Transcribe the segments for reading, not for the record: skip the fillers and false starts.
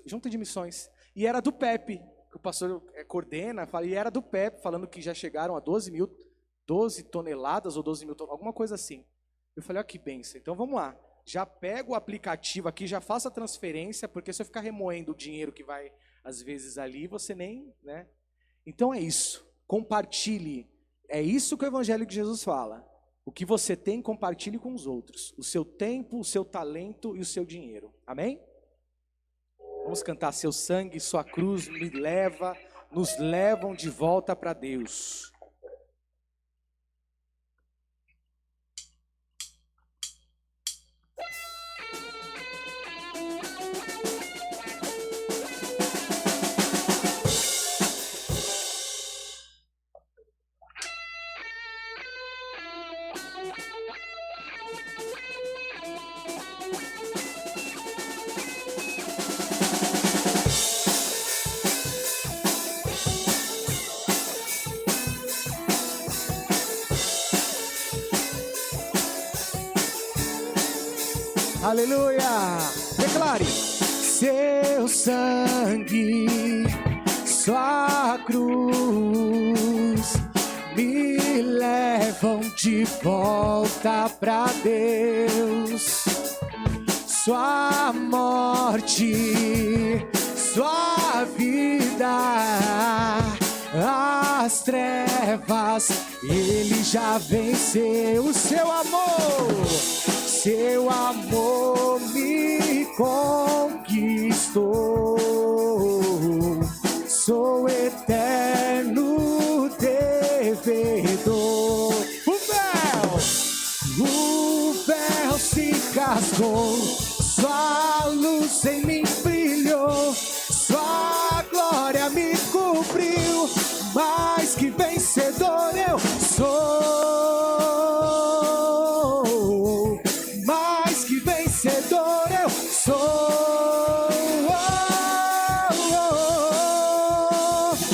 junta de missões. E era do PEP, que o pastor coordena, e era do PEP, falando que já chegaram a 12 toneladas ou 12 mil toneladas, alguma coisa assim. Eu falei, ó, que bênção. Então vamos lá. Já pega o aplicativo aqui, já faça a transferência, porque se eu ficar remoendo o dinheiro que vai, às vezes, ali, você nem, né? Então é isso. Compartilhe. É isso que o Evangelho de Jesus fala. O que você tem, compartilhe com os outros. O seu tempo, o seu talento e o seu dinheiro. Amém? Vamos cantar seu sangue, sua cruz me leva, nos levam de volta para Deus. Aleluia! Declare: seu sangue, sua cruz me levam de volta pra Deus. Sua morte, sua vida, as trevas, ele já venceu. O seu amor me conquistou. Sou eterno devedor. O véu se rasgou, sua luz em mim brilhou, sua glória me cobriu. Mais que vencedor eu sou. Mais que vencedor eu sou.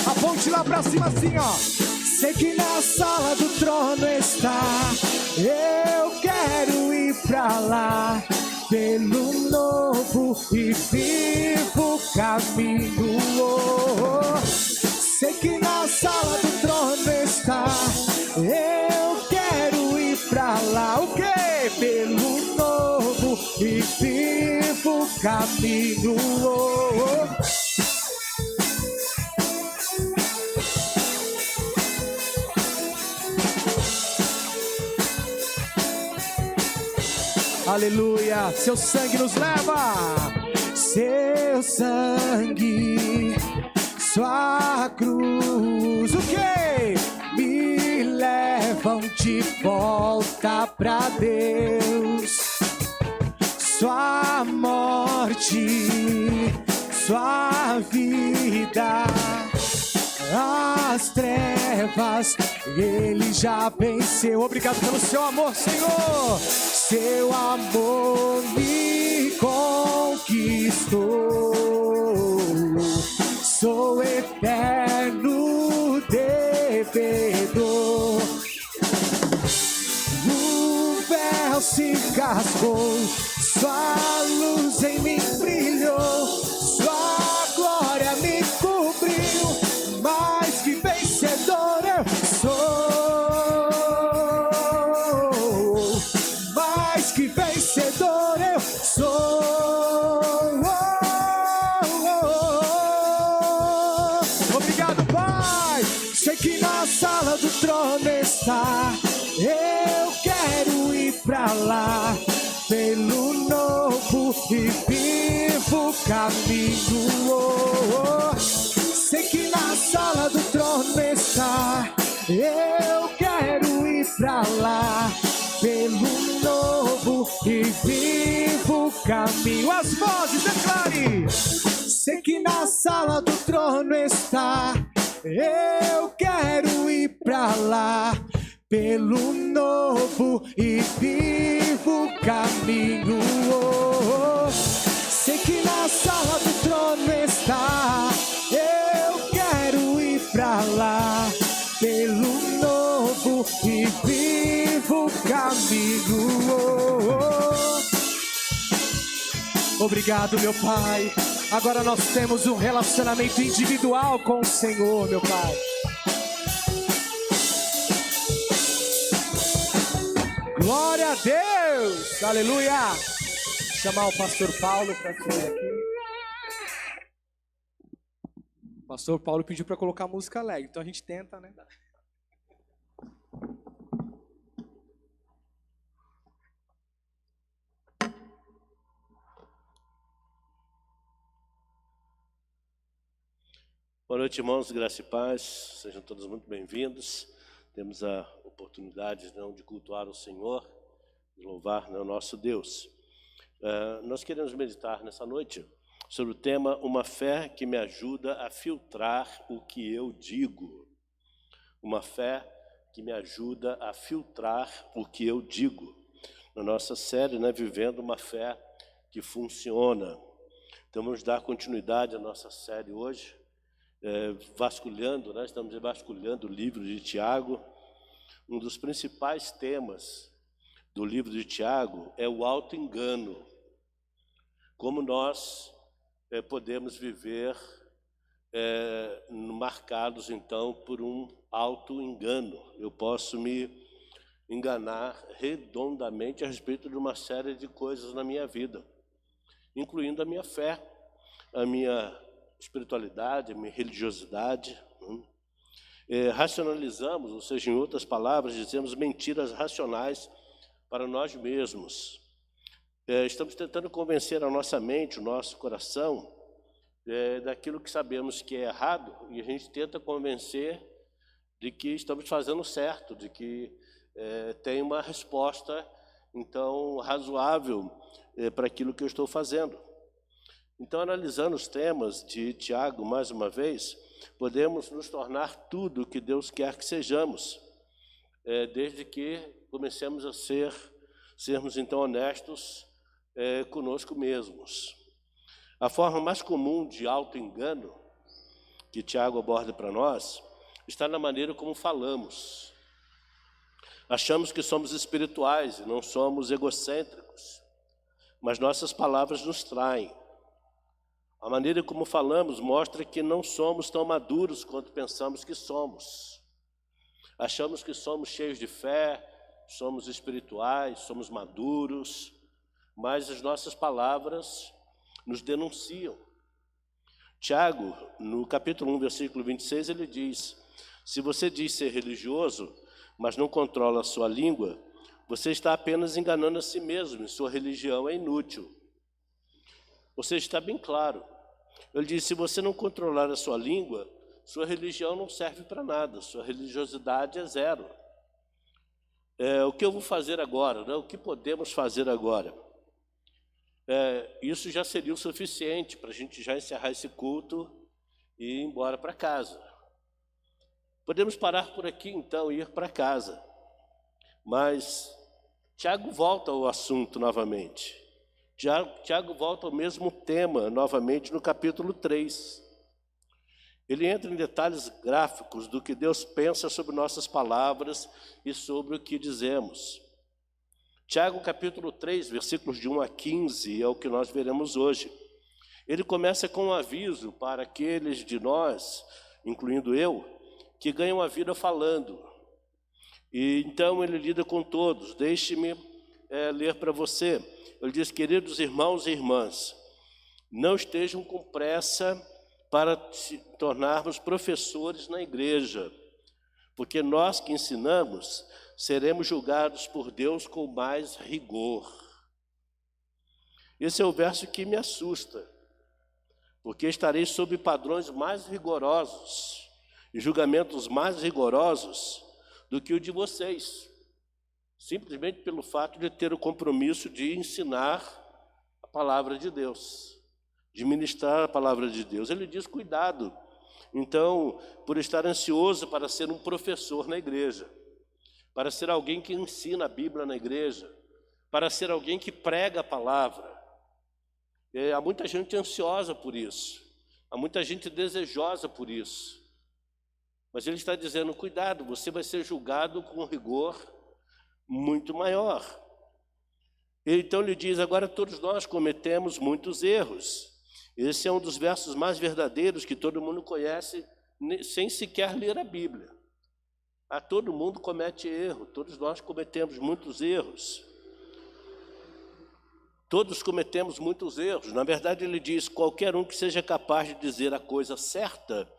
Aponte lá pra cima assim, ó. Sei que na sala do trono está. Eu quero ir pra lá, pelo novo e vivo caminho. Sei que na sala do trono está. Eu quero ir pra lá, o quê? Pelo novo e vivo caminho. Aleluia, seu sangue nos leva. Seu sangue, sua cruz, o quê? Me levam de volta pra Deus. Sua morte, sua vida, as trevas, ele já venceu. Obrigado pelo seu amor, Senhor. Seu amor me conquistou. Sou eterno devedor. O véu se rasgou, sua luz em mim brilhou, sua glória me cobriu. Mais que vencedor eu sou. Mais que vencedor eu sou. Obrigado, Pai. Sei que na sala do trono está. Eu quero ir pra lá, pelo novo e vivo caminho. Sei que na sala do trono está. Eu quero ir pra lá, pelo novo e vivo caminho. As vozes, declare. Sei que na sala do trono está. Eu quero ir pra lá, pelo novo e vivo caminho. Sei que na sala do trono está. Eu quero ir pra lá, pelo novo e vivo caminho. Obrigado, meu Pai. Agora nós temos um relacionamento individual com o Senhor, meu Pai. Glória a Deus! Aleluia! Vou chamar o pastor Paulo para subir aqui. O pastor Paulo pediu para colocar música alegre, então a gente tenta, né? Boa noite, irmãos, graça e paz, sejam todos muito bem-vindos. Temos a oportunidade de cultuar o Senhor, de louvar o nosso Deus. Nós queremos meditar nessa noite sobre o tema Uma fé que me ajuda a filtrar o que eu digo. Uma fé que me ajuda a filtrar o que eu digo. Na nossa série, Vivendo uma Fé que Funciona. Então vamos dar continuidade à nossa série hoje. Estamos vasculhando o livro de Tiago. Um dos principais temas do livro de Tiago é o auto-engano. Como nós podemos viver marcados, então, por um auto-engano. Eu posso me enganar redondamente a respeito de uma série de coisas na minha vida, incluindo a minha fé, a minha espiritualidade, a minha religiosidade. Racionalizamos, ou seja, em outras palavras, dizemos mentiras racionais para nós mesmos. Estamos tentando convencer a nossa mente, o nosso coração, daquilo que sabemos que é errado, e a gente tenta convencer de que estamos fazendo certo, de que tem uma resposta, então, razoável para aquilo que eu estou fazendo. Então, analisando os temas de Tiago, mais uma vez, podemos nos tornar tudo o que Deus quer que sejamos, desde que comecemos a sermos então honestos conosco mesmos. A forma mais comum de auto-engano que Tiago aborda para nós está na maneira como falamos. Achamos que somos espirituais e não somos egocêntricos, mas nossas palavras nos traem. A maneira como falamos mostra que não somos tão maduros quanto pensamos que somos. Achamos que somos cheios de fé, somos espirituais, somos maduros, mas as nossas palavras nos denunciam. Tiago, no capítulo 1, versículo 26, ele diz: se você diz ser religioso, mas não controla a sua língua, você está apenas enganando a si mesmo e sua religião é inútil. Ou seja, está bem claro. Ele diz, se você não controlar a sua língua, sua religião não serve para nada, sua religiosidade é zero. O que eu vou fazer agora? O que podemos fazer agora? Isso já seria o suficiente para a gente já encerrar esse culto e ir embora para casa. Podemos parar por aqui, então, e ir para casa. Mas Tiago volta ao assunto novamente. Tiago volta ao mesmo tema, novamente, no capítulo 3. Ele entra em detalhes gráficos do que Deus pensa sobre nossas palavras e sobre o que dizemos. Tiago, capítulo 3, versículos de 1 a 15, é o que nós veremos hoje. Ele começa com um aviso para aqueles de nós, incluindo eu, que ganham a vida falando. E então ele lida com todos. Deixe-me ler para você. Ele diz, queridos irmãos e irmãs, não estejam com pressa para se tornarmos professores na igreja, porque nós que ensinamos seremos julgados por Deus com mais rigor. Esse é o verso que me assusta, porque estarei sob padrões mais rigorosos e julgamentos mais rigorosos do que o de vocês, simplesmente pelo fato de ter o compromisso de ensinar a palavra de Deus, de ministrar a palavra de Deus. Ele diz, cuidado, então, por estar ansioso para ser um professor na igreja, para ser alguém que ensina a Bíblia na igreja, para ser alguém que prega a palavra. Há muita gente ansiosa por isso, há muita gente desejosa por isso. Mas ele está dizendo, cuidado, você vai ser julgado com rigor muito maior. Então ele diz, agora todos nós cometemos muitos erros. Esse é um dos versos mais verdadeiros que todo mundo conhece, sem sequer ler a Bíblia. Todo mundo comete erro, todos nós cometemos muitos erros. Todos cometemos muitos erros. Na verdade, ele diz, qualquer um que seja capaz de dizer a coisa certa,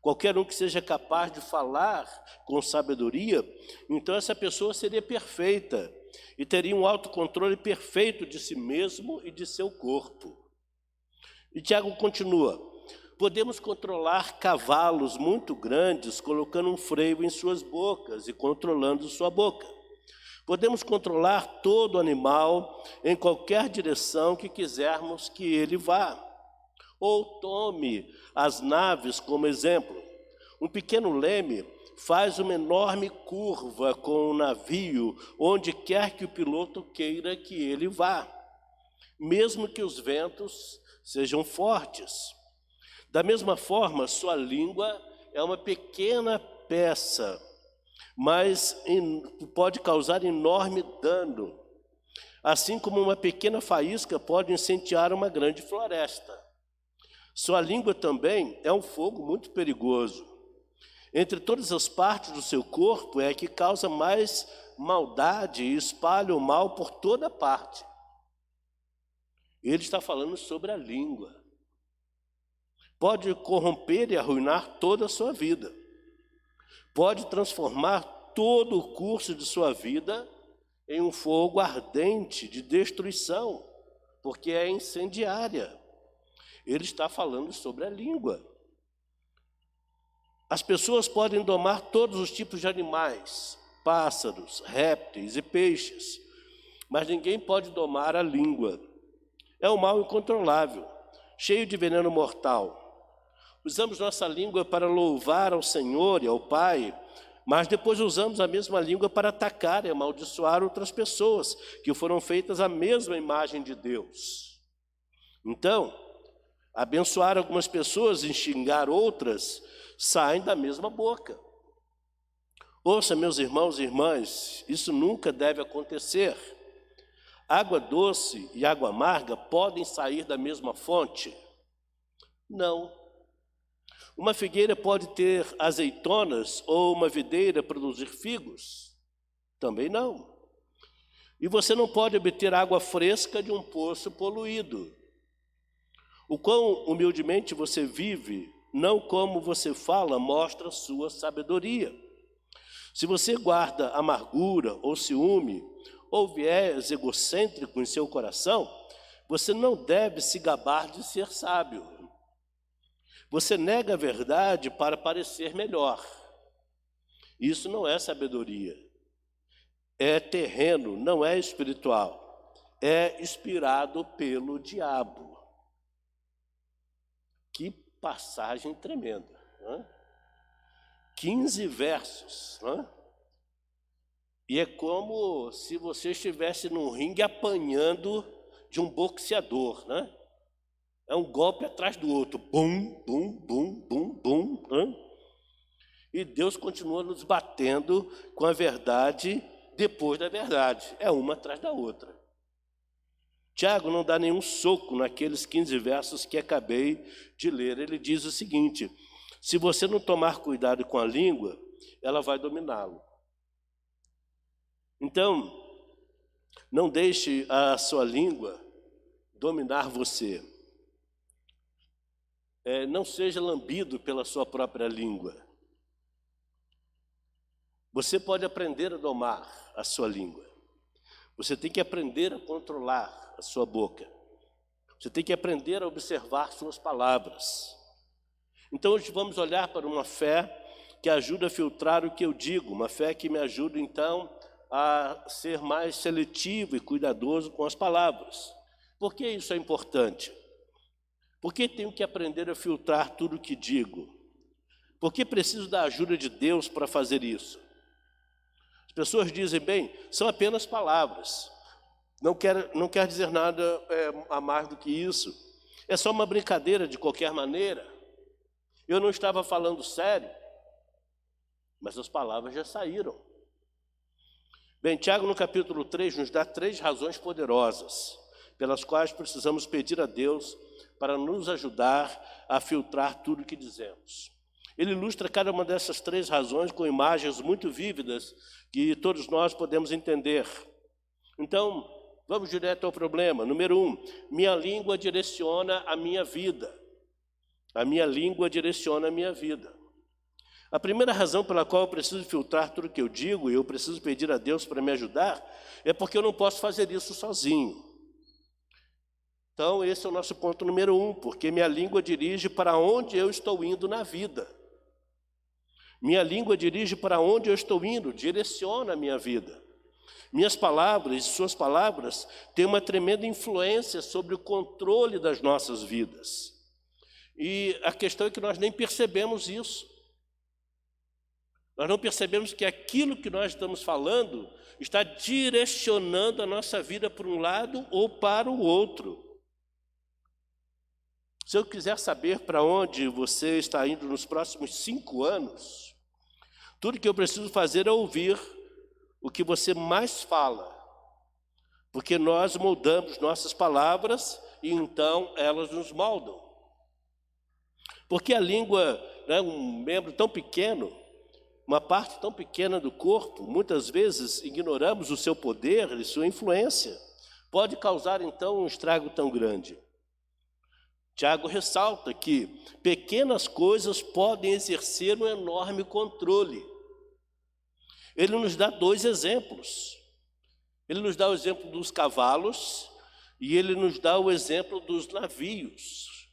qualquer um que seja capaz de falar com sabedoria, então essa pessoa seria perfeita e teria um autocontrole perfeito de si mesmo e de seu corpo. E Tiago continua, podemos controlar cavalos muito grandes colocando um freio em suas bocas e controlando sua boca. Podemos controlar todo animal em qualquer direção que quisermos que ele vá. Ou tome as naves como exemplo. Um pequeno leme faz uma enorme curva com o navio onde quer que o piloto queira que ele vá, mesmo que os ventos sejam fortes. Da mesma forma, sua língua é uma pequena peça, mas pode causar enorme dano, assim como uma pequena faísca pode incendiar uma grande floresta. Sua língua também é um fogo muito perigoso. Entre todas as partes do seu corpo é a que causa mais maldade e espalha o mal por toda parte. Ele está falando sobre a língua. Pode corromper e arruinar toda a sua vida. Pode transformar todo o curso de sua vida em um fogo ardente de destruição, porque é incendiária. Ele está falando sobre a língua. As pessoas podem domar todos os tipos de animais, pássaros, répteis e peixes, mas ninguém pode domar a língua. É um mal incontrolável, cheio de veneno mortal. Usamos nossa língua para louvar ao Senhor e ao Pai, mas depois usamos a mesma língua para atacar e amaldiçoar outras pessoas que foram feitas à mesma imagem de Deus. Então, abençoar algumas pessoas e xingar outras saem da mesma boca. Ouça, meus irmãos e irmãs, isso nunca deve acontecer. Água doce e água amarga podem sair da mesma fonte? Não. Uma figueira pode ter azeitonas ou uma videira produzir figos? Também não. E você não pode obter água fresca de um poço poluído. O quão humildemente você vive, não como você fala, mostra sua sabedoria. Se você guarda amargura ou ciúme, ou viés egocêntrico em seu coração, você não deve se gabar de ser sábio. Você nega a verdade para parecer melhor. Isso não é sabedoria. É terreno, não é espiritual. É inspirado pelo diabo. Que passagem tremenda. Né? 15 versos. Né? E é como se você estivesse num ringue apanhando de um boxeador, né? É um golpe atrás do outro, bum, bum, bum, bum, bum. Né? E Deus continua nos batendo com a verdade depois da verdade. É uma atrás da outra. Tiago não dá nenhum soco naqueles 15 versos que acabei de ler. Ele diz o seguinte, se você não tomar cuidado com a língua, ela vai dominá-lo. Então, não deixe a sua língua dominar você. Não seja lambido pela sua própria língua. Você pode aprender a domar a sua língua. Você tem que aprender a controlar a sua boca. Você tem que aprender a observar suas palavras. Então hoje vamos olhar para uma fé que ajuda a filtrar o que eu digo. Uma fé que me ajuda então a ser mais seletivo e cuidadoso com as palavras. Por que isso é importante? Porque tenho que aprender a filtrar tudo o que digo? Porque preciso da ajuda de Deus para fazer isso? As pessoas dizem, bem, são apenas palavras. Não quer dizer nada a mais do que isso. É só uma brincadeira de qualquer maneira. Eu não estava falando sério, mas as palavras já saíram. Bem, Tiago no capítulo 3 nos dá 3 razões poderosas pelas quais precisamos pedir a Deus para nos ajudar a filtrar tudo que dizemos. Ele ilustra cada uma dessas três razões com imagens muito vívidas que todos nós podemos entender. Então, vamos direto ao problema. Número 1, minha língua direciona a minha vida. A minha língua direciona a minha vida. A primeira razão pela qual eu preciso filtrar tudo que eu digo e eu preciso pedir a Deus para me ajudar é porque eu não posso fazer isso sozinho. Então, esse é o nosso ponto número 1, porque minha língua dirige para onde eu estou indo na vida. Minha língua dirige para onde eu estou indo, direciona a minha vida. Minhas palavras e suas palavras têm uma tremenda influência sobre o controle das nossas vidas. E a questão é que nós nem percebemos isso. Nós não percebemos que aquilo que nós estamos falando está direcionando a nossa vida para um lado ou para o outro. Se eu quiser saber para onde você está indo nos próximos 5 anos, tudo que eu preciso fazer é ouvir o que você mais fala, porque nós moldamos nossas palavras e então elas nos moldam. Porque a língua é um membro tão pequeno, uma parte tão pequena do corpo, muitas vezes ignoramos o seu poder e sua influência. Pode causar então um estrago tão grande. Tiago ressalta que pequenas coisas podem exercer um enorme controle. Ele nos dá 2 exemplos. Ele nos dá o exemplo dos cavalos e ele nos dá o exemplo dos navios.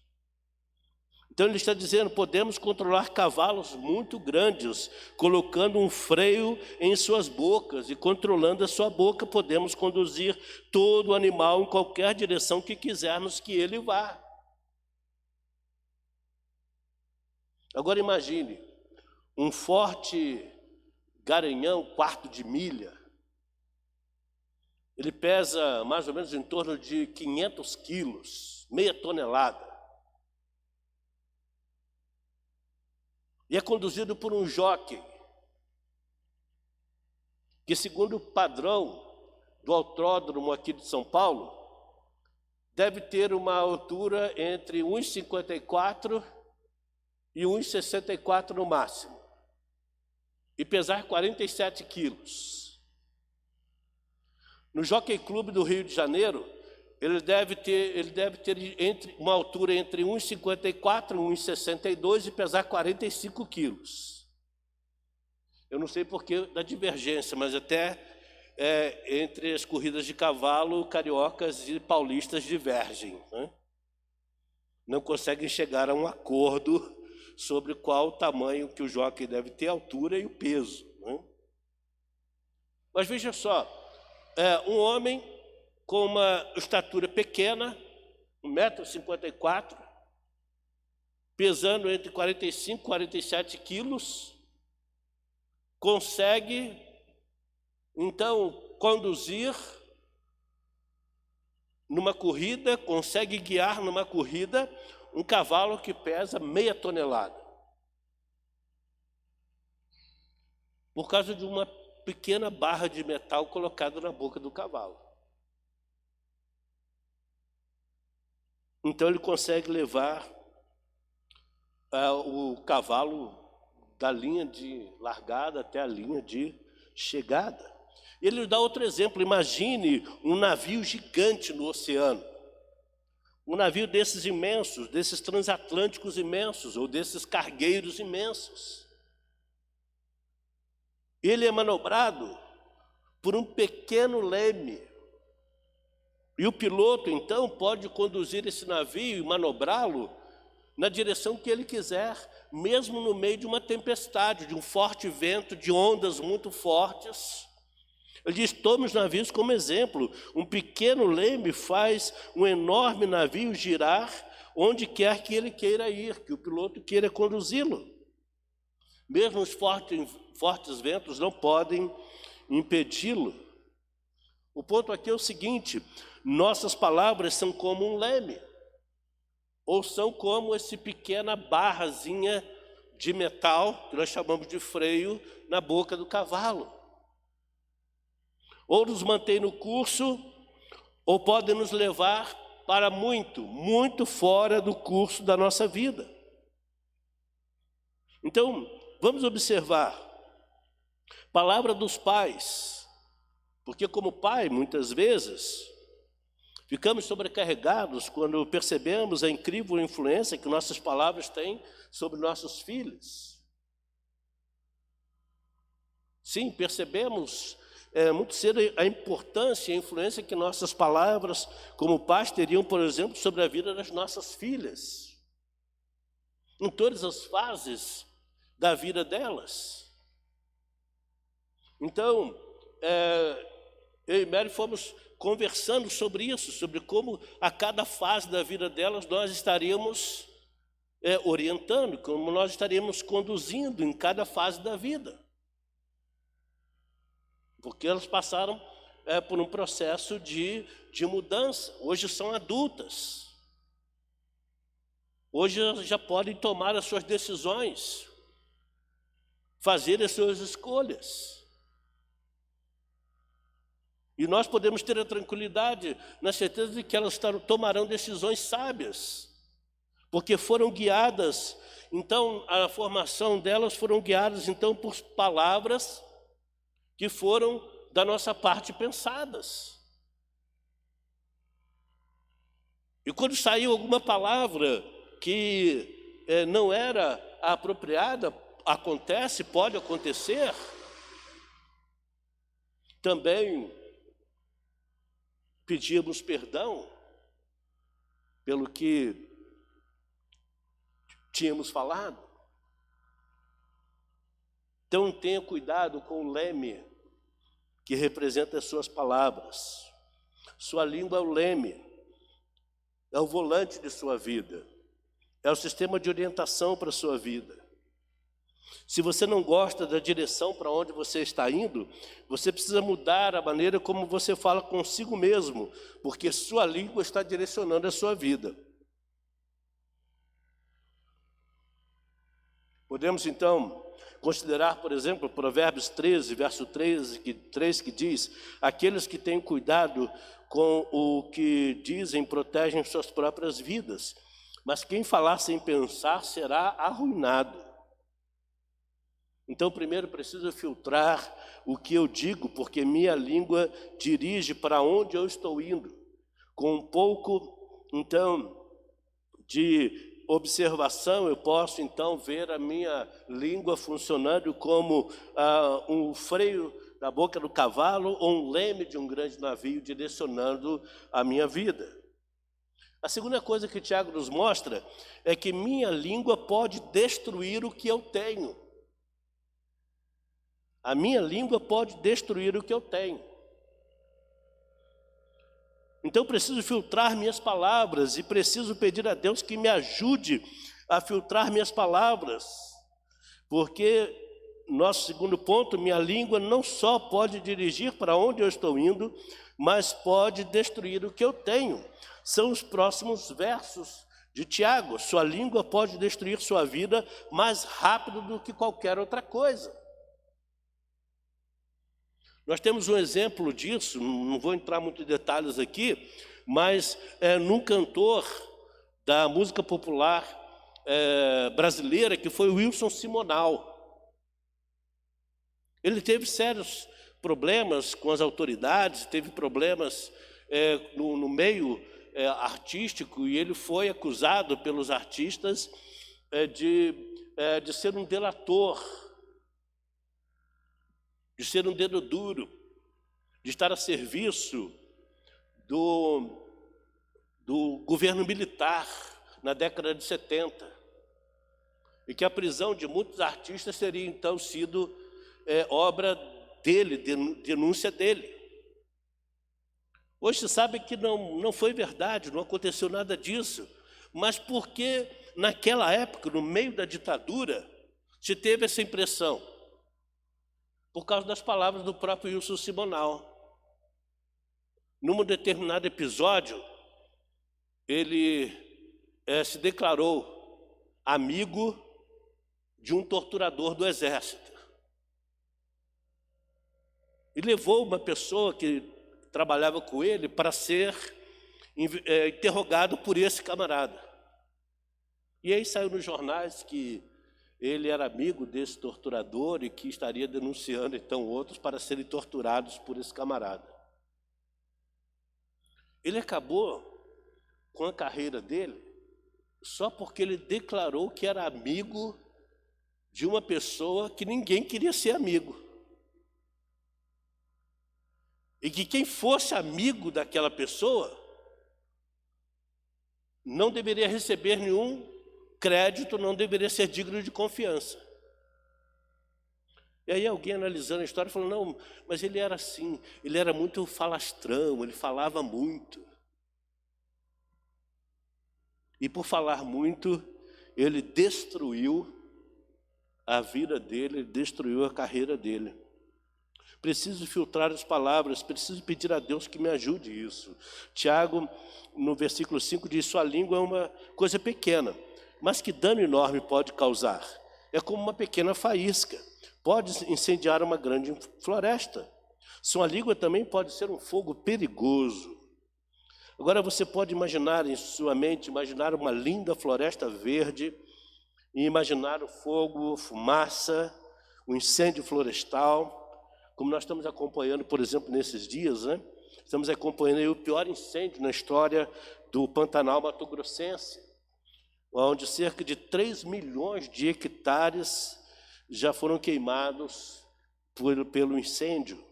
Então ele está dizendo, podemos controlar cavalos muito grandes, colocando um freio em suas bocas e controlando a sua boca, podemos conduzir todo o animal em qualquer direção que quisermos que ele vá. Agora imagine, um forte garanhão, 1/4 de milha, ele pesa mais ou menos em torno de 500 quilos, meia tonelada. E é conduzido por um jockey, que segundo o padrão do autódromo aqui de São Paulo, deve ter uma altura entre 1,54 e 1,64 no máximo, e pesar 47 quilos. No Jockey Club do Rio de Janeiro, ele deve ter uma altura entre 1,54 e 1,62 e pesar 45 quilos. Eu não sei porquê da divergência, mas até entre as corridas de cavalo, cariocas e paulistas divergem, né? Não conseguem chegar a um acordo sobre qual o tamanho que o jockey deve ter, a altura e o peso, né? Mas veja só, um homem com uma estatura pequena, 1,54 m, pesando entre 45 e 47 quilos, consegue, então, conduzir numa corrida, consegue guiar numa corrida um cavalo que pesa meia tonelada. Por causa de uma pequena barra de metal colocada na boca do cavalo. Então ele consegue levar o cavalo da linha de largada até a linha de chegada. Ele dá outro exemplo, imagine um navio gigante no oceano. Um navio desses imensos, desses transatlânticos imensos, ou desses cargueiros imensos. Ele é manobrado por um pequeno leme. E o piloto, então, pode conduzir esse navio e manobrá-lo na direção que ele quiser, mesmo no meio de uma tempestade, de um forte vento, de ondas muito fortes. Ele diz, tome os navios como exemplo. Um pequeno leme faz um enorme navio girar onde quer que ele queira ir, que o piloto queira conduzi-lo. Mesmo os fortes ventos não podem impedi-lo. O ponto aqui é o seguinte, nossas palavras são como um leme, ou são como essa pequena barrazinha de metal, que nós chamamos de freio, na boca do cavalo. Ou nos mantém no curso, ou podem nos levar para muito fora do curso da nossa vida. Então, vamos observar, palavra dos pais, porque como pai, muitas vezes, ficamos sobrecarregados quando percebemos a incrível influência que nossas palavras têm sobre nossos filhos. Sim, percebemos muito cedo a importância e a influência que nossas palavras como pais teriam, por exemplo, sobre a vida das nossas filhas, em todas as fases da vida delas. Então, eu e Mary fomos conversando sobre isso, sobre como a cada fase da vida delas nós estaríamos orientando, como nós estaríamos conduzindo em cada fase da vida. Porque elas passaram por um processo de mudança. Hoje são adultas. Hoje elas já podem tomar as suas decisões, fazer as suas escolhas. E nós podemos ter a tranquilidade, na certeza de que elas tomarão decisões sábias, porque foram guiadas, então a formação delas foram guiadas então por palavras que foram da nossa parte pensadas. E quando saiu alguma palavra que não era apropriada, pode acontecer, também pedimos perdão pelo que tínhamos falado. Então tenha cuidado com o leme que representa as suas palavras. Sua língua é o leme, é o volante de sua vida, é o sistema de orientação para a sua vida. Se você não gosta da direção para onde você está indo, você precisa mudar a maneira como você fala consigo mesmo, porque sua língua está direcionando a sua vida. Podemos então considerar, por exemplo, Provérbios 13, verso 3, que diz: aqueles que têm cuidado com o que dizem protegem suas próprias vidas, mas quem falar sem pensar será arruinado. Então, primeiro preciso filtrar o que eu digo, porque minha língua dirige para onde eu estou indo. Com um pouco, então, de observação, eu posso, então, ver a minha língua funcionando como um freio da boca do cavalo ou um leme de um grande navio direcionando a minha vida. A segunda coisa que Tiago nos mostra é que minha língua pode destruir o que eu tenho. A minha língua pode destruir o que eu tenho. Então preciso filtrar minhas palavras e preciso pedir a Deus que me ajude a filtrar minhas palavras. Porque, nosso segundo ponto, minha língua não só pode dirigir para onde eu estou indo, mas pode destruir o que eu tenho. São os próximos versos de Tiago. Sua língua pode destruir sua vida mais rápido do que qualquer outra coisa. Nós temos um exemplo disso, não vou entrar muito em detalhes aqui, mas num cantor da música popular brasileira, que foi Wilson Simonal. Ele teve sérios problemas com as autoridades, teve problemas no meio artístico, e ele foi acusado pelos artistas de ser um delator, de ser um dedo duro, de estar a serviço do governo militar na década de 70. E que a prisão de muitos artistas teria então sido obra dele, denúncia dele. Hoje se sabe que não foi verdade, não aconteceu nada disso, mas porque naquela época, no meio da ditadura, se teve essa impressão. Por causa das palavras do próprio Wilson Simonal. Num determinado episódio, ele se declarou amigo de um torturador do exército. E levou uma pessoa que trabalhava com ele para ser interrogado por esse camarada. E aí saiu nos jornais que ele era amigo desse torturador e que estaria denunciando então outros para serem torturados por esse camarada. Ele acabou com a carreira dele só porque ele declarou que era amigo de uma pessoa que ninguém queria ser amigo. E que quem fosse amigo daquela pessoa não deveria receber nenhum crédito, não deveria ser digno de confiança. E aí alguém analisando a história falou, não, mas ele era assim, ele era muito falastrão, ele falava muito. E por falar muito, ele destruiu a vida dele, destruiu a carreira dele. Preciso filtrar as palavras, preciso pedir a Deus que me ajude isso. Tiago, no versículo 5, diz, sua língua é uma coisa pequena, mas que dano enorme pode causar. É como uma pequena faísca, pode incendiar uma grande floresta. Sua língua também pode ser um fogo perigoso. Agora você pode imaginar em sua mente, imaginar uma linda floresta verde, e imaginar o fogo, fumaça, o incêndio florestal, como nós estamos acompanhando, por exemplo, nesses dias, né? Estamos acompanhando aí o pior incêndio na história do Pantanal Mato-Grossense, onde cerca de 3 milhões de hectares já foram queimados pelo incêndio.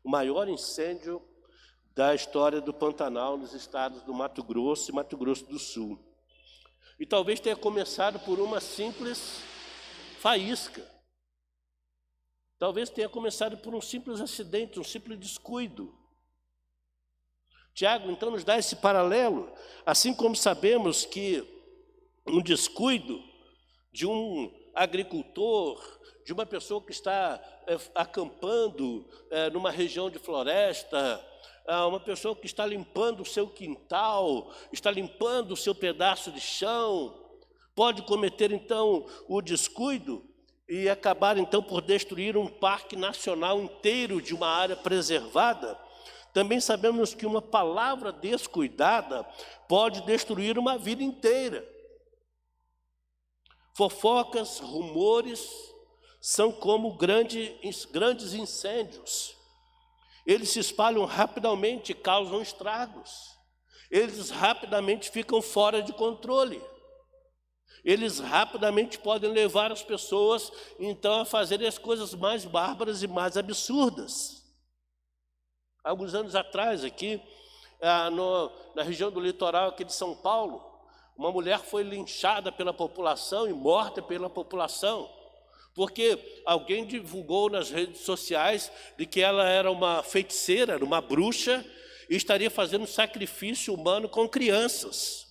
O maior incêndio da história do Pantanal nos estados do Mato Grosso e Mato Grosso do Sul. E talvez tenha começado por uma simples faísca. Talvez tenha começado por um simples acidente, um simples descuido. Tiago, então, nos dá esse paralelo, assim como sabemos que um descuido de um agricultor, de uma pessoa que está acampando numa região de floresta, uma pessoa que está limpando o seu quintal, está limpando o seu pedaço de chão, pode cometer então o descuido e acabar então por destruir um parque nacional inteiro de uma área preservada. Também sabemos que uma palavra descuidada pode destruir uma vida inteira. Fofocas, rumores são como grandes incêndios. Eles se espalham rapidamente, causam estragos. Eles rapidamente ficam fora de controle. Eles rapidamente podem levar as pessoas, então, a fazerem as coisas mais bárbaras e mais absurdas. Alguns anos atrás, aqui, na região do litoral aqui de São Paulo, uma mulher foi linchada pela população e morta pela população, porque alguém divulgou nas redes sociais de que ela era uma feiticeira, era uma bruxa, e estaria fazendo sacrifício humano com crianças.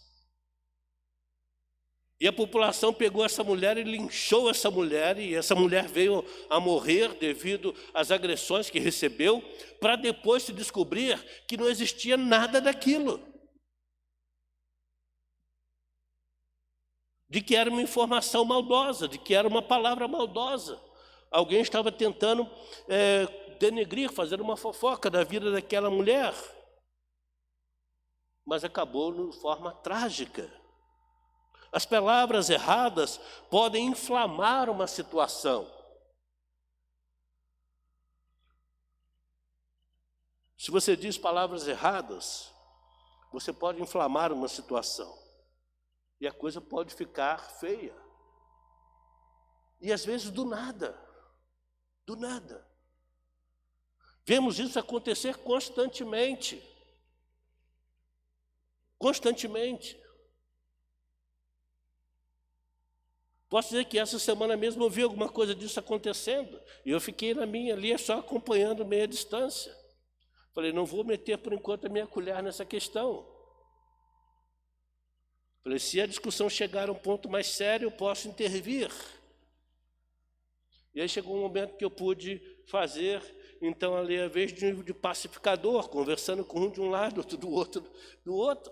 E a população pegou essa mulher e linchou essa mulher, e essa mulher veio a morrer devido às agressões que recebeu, para depois se descobrir que não existia nada daquilo. De que era uma informação maldosa, de que era uma palavra maldosa. Alguém estava tentando denegrir, fazer uma fofoca da vida daquela mulher. Mas acabou de forma trágica. As palavras erradas podem inflamar uma situação. Se você diz palavras erradas, você pode inflamar uma situação. E a coisa pode ficar feia. E às vezes do nada. Do nada. Vemos isso acontecer constantemente. Constantemente. Posso dizer que essa semana mesmo eu vi alguma coisa disso acontecendo, e eu fiquei na minha ali, só acompanhando meia distância. Falei, não vou meter por enquanto a minha colher nessa questão. Falei, se a discussão chegar a um ponto mais sério, eu posso intervir. E aí chegou um momento que eu pude fazer, então, ali, a vez de pacificador, conversando com um de um lado, outro do outro.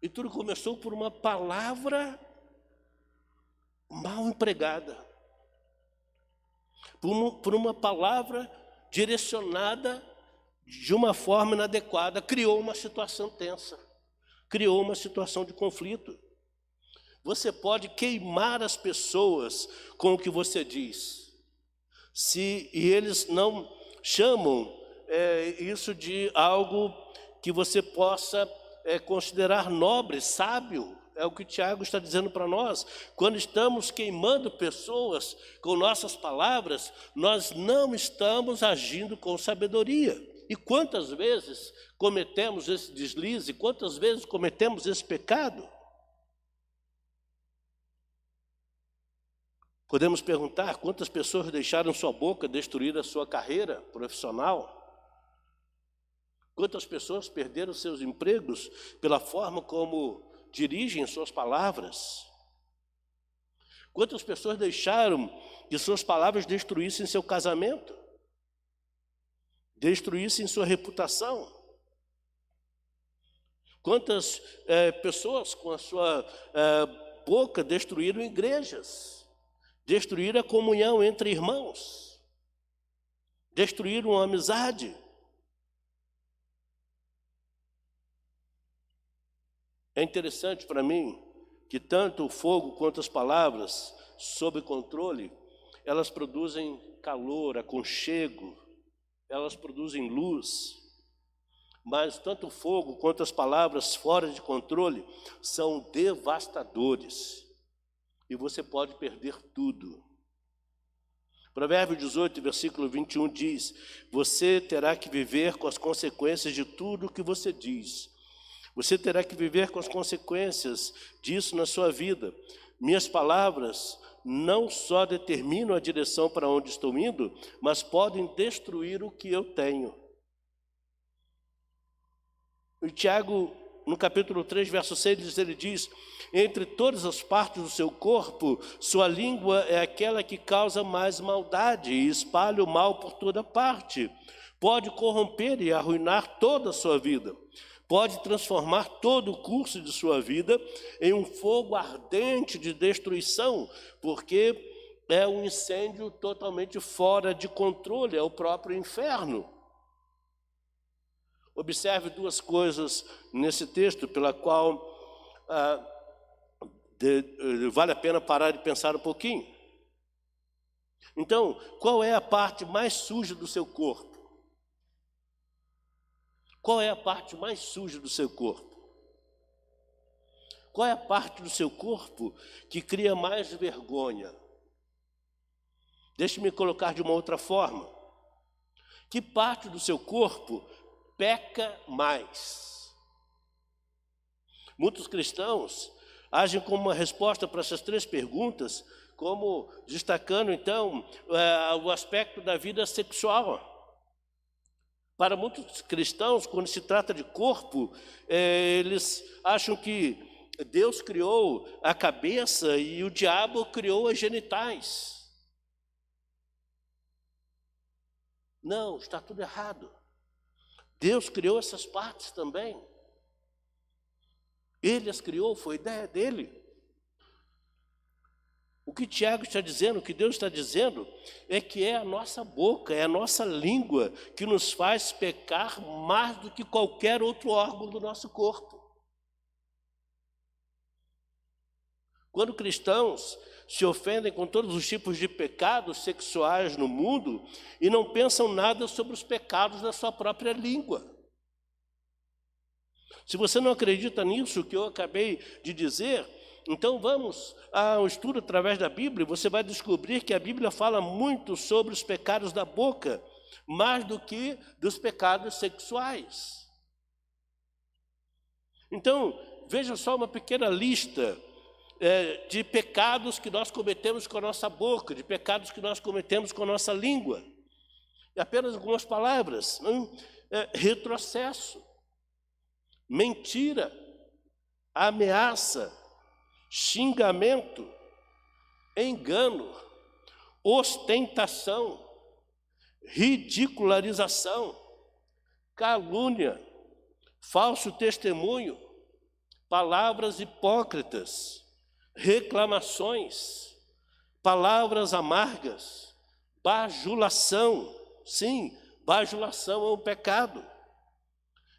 E tudo começou por uma palavra mal empregada. Por uma palavra direcionada de uma forma inadequada, criou uma situação tensa, criou uma situação de conflito. Você pode queimar as pessoas com o que você diz, e eles não chamam isso de algo que você possa considerar nobre, sábio. É o que Tiago está dizendo para nós. Quando estamos queimando pessoas com nossas palavras, nós não estamos agindo com sabedoria. E quantas vezes cometemos esse deslize, quantas vezes cometemos esse pecado? Podemos perguntar quantas pessoas deixaram sua boca destruir a sua carreira profissional? Quantas pessoas perderam seus empregos pela forma como dirigem suas palavras? Quantas pessoas deixaram que suas palavras destruíssem seu casamento? Destruíssem sua reputação? Quantas pessoas com a sua boca destruíram igrejas? Destruíram a comunhão entre irmãos? Destruíram a amizade? É interessante para mim que tanto o fogo quanto as palavras, sob controle, elas produzem calor, aconchego, elas produzem luz. Mas tanto o fogo quanto as palavras fora de controle são devastadores. E você pode perder tudo. Provérbio 18, versículo 21 diz: você terá que viver com as consequências de tudo o que você diz. Você terá que viver com as consequências disso na sua vida. Minhas palavras não só determinam a direção para onde estou indo, mas podem destruir o que eu tenho. E Tiago, no capítulo 3, verso 6, ele diz: entre todas as partes do seu corpo, sua língua é aquela que causa mais maldade e espalha o mal por toda parte. Pode corromper e arruinar toda a sua vida. Pode transformar todo o curso de sua vida em um fogo ardente de destruição, porque é um incêndio totalmente fora de controle, é o próprio inferno. Observe duas coisas nesse texto, pela qual vale a pena parar de pensar um pouquinho. Então, qual é a parte mais suja do seu corpo? Qual é a parte mais suja do seu corpo? Qual é a parte do seu corpo que cria mais vergonha? Deixe-me colocar de uma outra forma. Que parte do seu corpo peca mais? Muitos cristãos agem como uma resposta para essas três perguntas, como destacando então o aspecto da vida sexual. Para muitos cristãos, quando se trata de corpo, eles acham que Deus criou a cabeça e o diabo criou as genitais. Não, está tudo errado. Deus criou essas partes também. Ele as criou, foi ideia dele. O que Tiago está dizendo, o que Deus está dizendo, é que é a nossa boca, é a nossa língua que nos faz pecar mais do que qualquer outro órgão do nosso corpo. Quando cristãos se ofendem com todos os tipos de pecados sexuais no mundo e não pensam nada sobre os pecados da sua própria língua. Se você não acredita nisso que eu acabei de dizer, então vamos a um estudo através da Bíblia. Você vai descobrir que a Bíblia fala muito sobre os pecados da boca, mais do que dos pecados sexuais. Então, veja só uma pequena lista de pecados que nós cometemos com a nossa boca, de pecados que nós cometemos com a nossa língua. E apenas algumas palavras: retrocesso, mentira, ameaça, xingamento, engano, ostentação, ridicularização, calúnia, falso testemunho, palavras hipócritas, reclamações, palavras amargas, bajulação, sim, Bajulação é um pecado.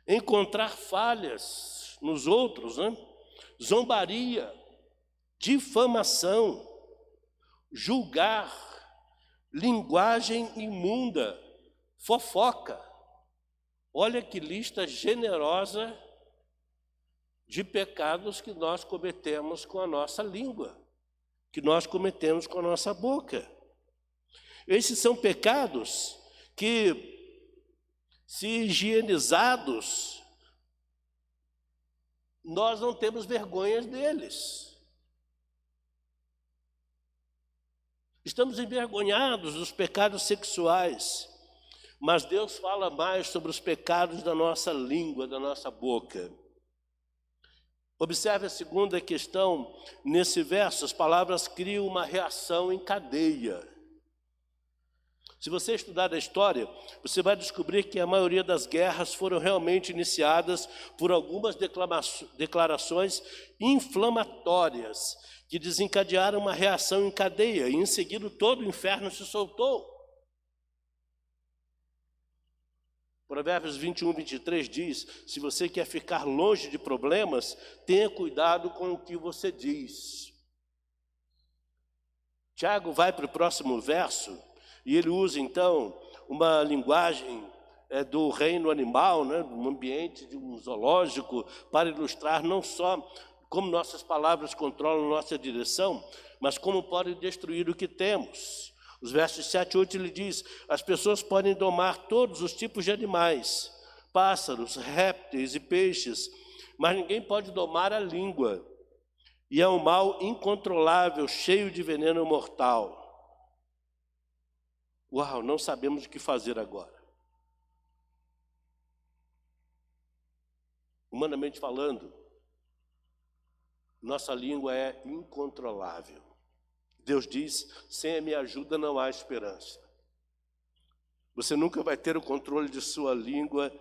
Encontrar falhas nos outros, né? Zombaria, difamação, julgar, linguagem imunda, fofoca. Olha que lista generosa de pecados que nós cometemos com a nossa língua, que nós cometemos com a nossa boca. Esses são pecados que, se higienizados, nós não temos vergonha deles. Estamos envergonhados dos pecados sexuais, mas Deus fala mais sobre os pecados da nossa língua, da nossa boca. Observe a segunda questão. Nesse verso, as palavras criam uma reação em cadeia. Se você estudar a história, você vai descobrir que a maioria das guerras foram realmente iniciadas por algumas declarações inflamatórias que desencadearam uma reação em cadeia, e em seguida todo o inferno se soltou. Provérbios 21, 23 diz: se você quer ficar longe de problemas, tenha cuidado com o que você diz. Tiago vai para o próximo verso, e ele usa então uma linguagem do reino animal, né, um ambiente de um zoológico, para ilustrar não só como nossas palavras controlam nossa direção, mas como podem destruir o que temos. Os versos 7 e 8 ele diz: as pessoas podem domar todos os tipos de animais, pássaros, répteis e peixes, mas ninguém pode domar a língua, e é um mal incontrolável, cheio de veneno mortal. Uau, não sabemos o que fazer agora. Humanamente falando, nossa língua é incontrolável. Deus diz: sem a minha ajuda não há esperança. Você nunca vai ter o controle de sua língua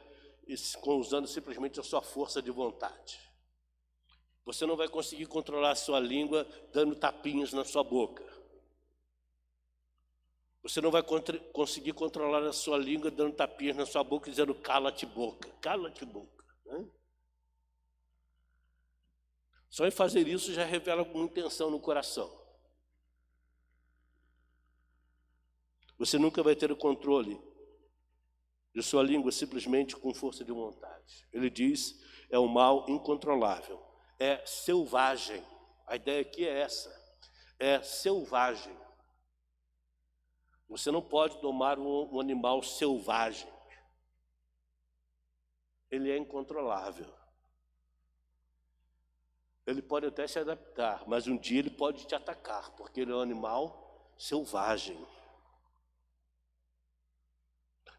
usando simplesmente a sua força de vontade. Você não vai conseguir controlar a sua língua dando tapinhas na sua boca. Você não vai conseguir controlar a sua língua dando tapinhas na sua boca dizendo cala-te boca, cala-te boca. Né? Só em fazer isso já revela alguma intenção no coração. Você nunca vai ter o controle de sua língua simplesmente com força de vontade. Ele diz: é um mal incontrolável, é selvagem. A ideia aqui é essa, é selvagem. Você não pode domar um animal selvagem. Ele é incontrolável. Ele pode até se adaptar, mas um dia ele pode te atacar, porque ele é um animal selvagem.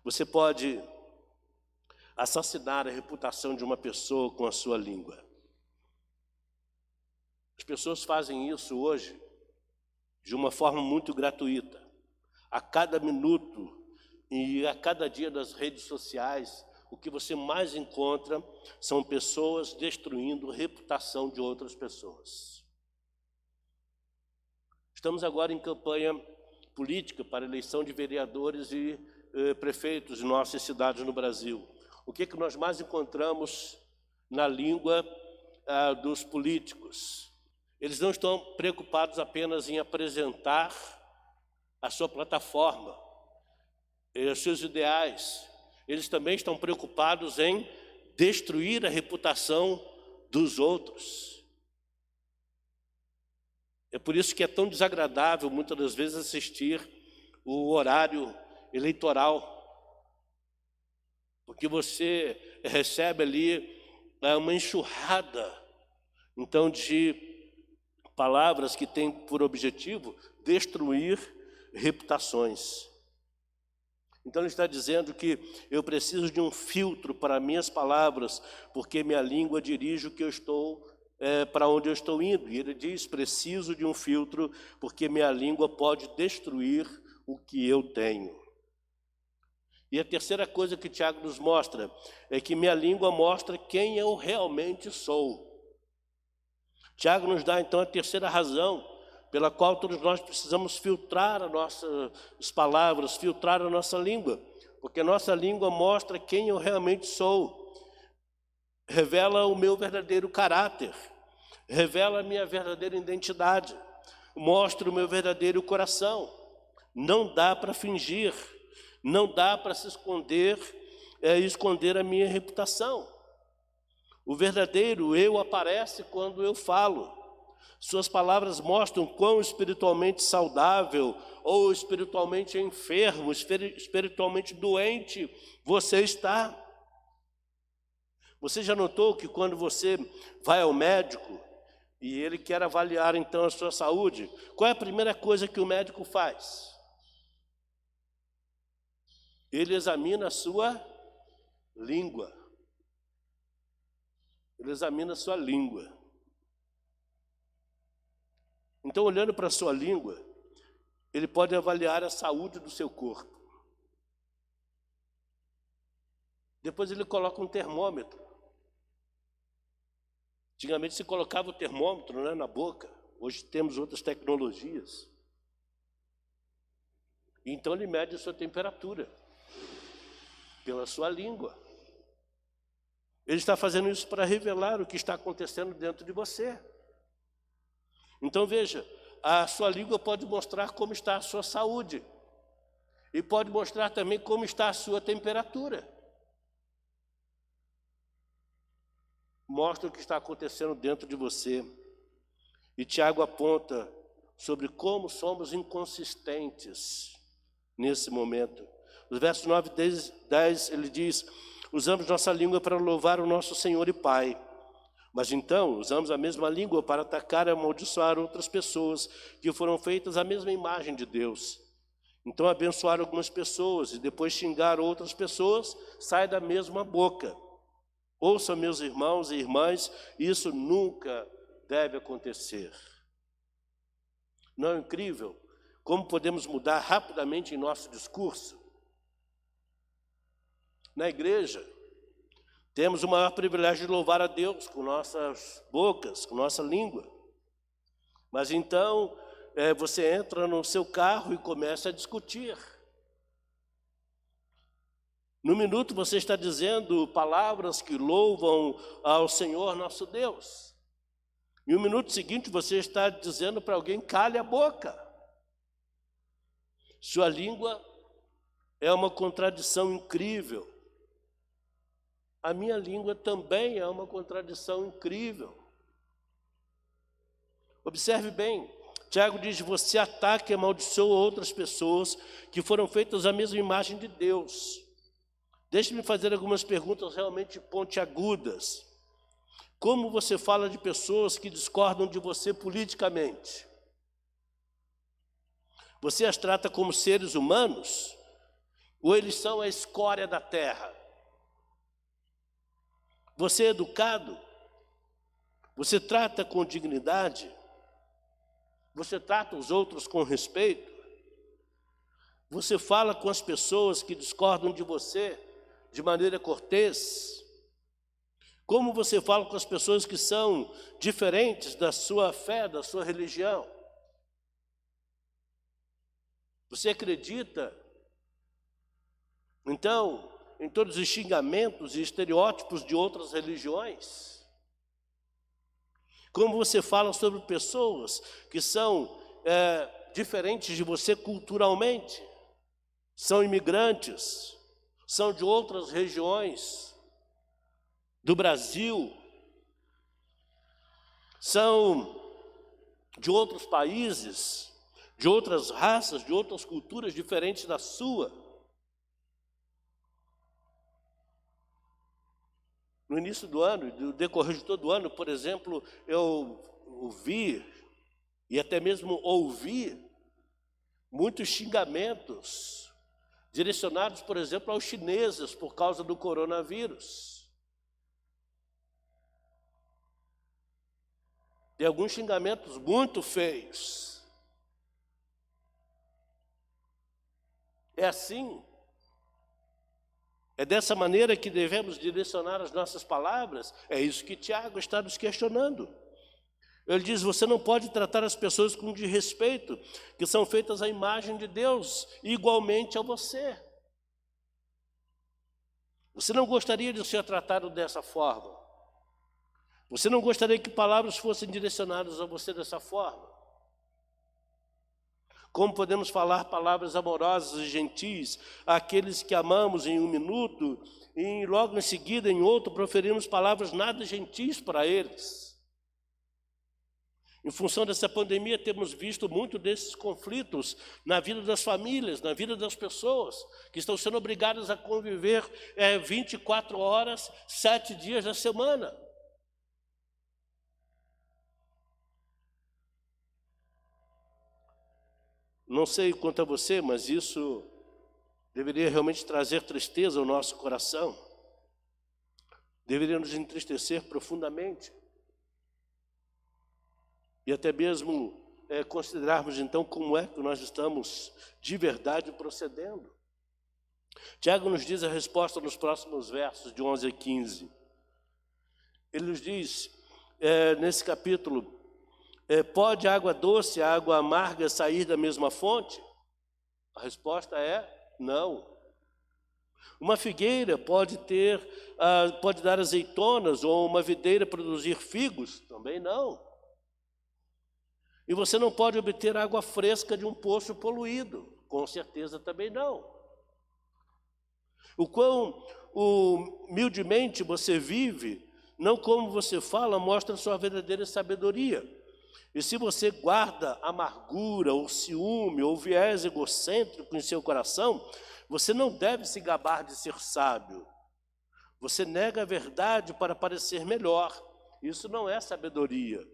Você pode assassinar a reputação de uma pessoa com a sua língua. As pessoas fazem isso hoje de uma forma muito gratuita. A cada minuto e a cada dia das redes sociais, o que você mais encontra são pessoas destruindo a reputação de outras pessoas. Estamos agora em campanha política para a eleição de vereadores e prefeitos de nossas cidades no Brasil. O que nós mais encontramos na língua dos políticos? Eles não estão preocupados apenas em apresentar a sua plataforma, os seus ideais. Eles também estão preocupados em destruir a reputação dos outros. É por isso que é tão desagradável, muitas das vezes, assistir o horário eleitoral, porque você recebe ali uma enxurrada, então, de palavras que têm por objetivo destruir reputações. Então ele está dizendo que eu preciso de um filtro para minhas palavras, porque minha língua dirige o que eu estou, para onde eu estou indo. E ele diz: preciso de um filtro, porque minha língua pode destruir o que eu tenho. E a terceira coisa que Tiago nos mostra é que minha língua mostra quem eu realmente sou. Tiago nos dá então a terceira razão pela qual todos nós precisamos filtrar as nossas palavras, filtrar a nossa língua. porque nossa língua mostra quem eu realmente sou, revela o meu verdadeiro caráter, revela a minha verdadeira identidade, mostra o meu verdadeiro coração. Não dá para fingir, não dá para se esconder, esconder a minha reputação. O verdadeiro eu aparece quando eu falo. Suas palavras mostram quão espiritualmente saudável ou espiritualmente enfermo, espiritualmente doente você está. Você já notou que quando você vai ao médico e ele quer avaliar então a sua saúde, qual é a primeira coisa que o médico faz? Ele examina a sua língua. Ele examina a sua língua. Então, olhando para a sua língua, ele pode avaliar a saúde do seu corpo. Depois ele coloca um termômetro. Antigamente se colocava o termômetro, né, na boca. Hoje temos outras tecnologias. Então ele mede a sua temperatura pela sua língua. Ele está fazendo isso para revelar o que está acontecendo dentro de você. Então veja, a sua língua pode mostrar como está a sua saúde. E pode mostrar também como está a sua temperatura. Mostra o que está acontecendo dentro de você. E Tiago aponta sobre como somos inconsistentes nesse momento. Nos versos 9 e 10 ele diz: usamos nossa língua para louvar o nosso Senhor e Pai, mas então usamos a mesma língua para atacar e amaldiçoar outras pessoas que foram feitas à mesma imagem de Deus. Então abençoar algumas pessoas e depois xingar outras pessoas sai da mesma boca. Ouça, meus irmãos e irmãs, isso nunca deve acontecer. Não é incrível como podemos mudar rapidamente em nosso discurso? Na igreja, temos o maior privilégio de louvar a Deus com nossas bocas, com nossa língua. Mas então, você entra no seu carro e começa a discutir. No minuto você está dizendo palavras que louvam ao Senhor nosso Deus. E no minuto seguinte você está dizendo para alguém: cale a boca. Sua língua é uma contradição incrível. A minha língua também é uma contradição incrível. Observe bem, Tiago diz: você ataca e amaldiçoa outras pessoas que foram feitas à mesma imagem de Deus. Deixe-me fazer algumas perguntas realmente pontiagudas. Como você fala de pessoas que discordam de você politicamente? Você as trata como seres humanos? Ou eles são a escória da terra? Você é educado? Você trata com dignidade? Você trata os outros com respeito? Você fala com as pessoas que discordam de você de maneira cortês? Como você fala com as pessoas que são diferentes da sua fé, da sua religião? Você acredita, então, em todos os xingamentos e estereótipos de outras religiões? Como você fala sobre pessoas que são diferentes de você culturalmente? São imigrantes, são de outras regiões do Brasil, são de outros países, de outras raças, de outras culturas diferentes da sua. No início do ano, no decorrer de todo o ano, por exemplo, eu ouvi e até mesmo ouvi muitos xingamentos direcionados, por exemplo, aos chineses por causa do coronavírus. E alguns xingamentos muito feios. É assim? É dessa maneira que devemos direcionar as nossas palavras? É isso que Tiago está nos questionando. Ele diz: você não pode tratar as pessoas com desrespeito, que são feitas à imagem de Deus, igualmente a você. Você não gostaria de ser tratado dessa forma? Você não gostaria que palavras fossem direcionadas a você dessa forma? Como podemos falar palavras amorosas e gentis àqueles que amamos em um minuto e logo em seguida, em outro, proferimos palavras nada gentis para eles? Em função dessa pandemia, temos visto muito desses conflitos na vida das famílias, na vida das pessoas, que estão sendo obrigadas a conviver 24 horas, 7 dias da semana. Não sei quanto a você, mas isso deveria realmente trazer tristeza ao nosso coração. Deveria nos entristecer profundamente. E até mesmo considerarmos então como é que nós estamos de verdade procedendo. Tiago nos diz a resposta nos próximos versos, de 11 a 15. Ele nos diz, nesse capítulo, pode água doce, água amarga sair da mesma fonte? A resposta é não. Uma figueira pode dar azeitonas, ou uma videira produzir figos? Também não. E você não pode obter água fresca de um poço poluído? Com certeza também não. O quão humildemente você vive, não como você fala, mostra a sua verdadeira sabedoria. E se você guarda amargura, ou ciúme, ou viés egocêntrico em seu coração, você não deve se gabar de ser sábio. Você nega a verdade para parecer melhor. Isso não é sabedoria.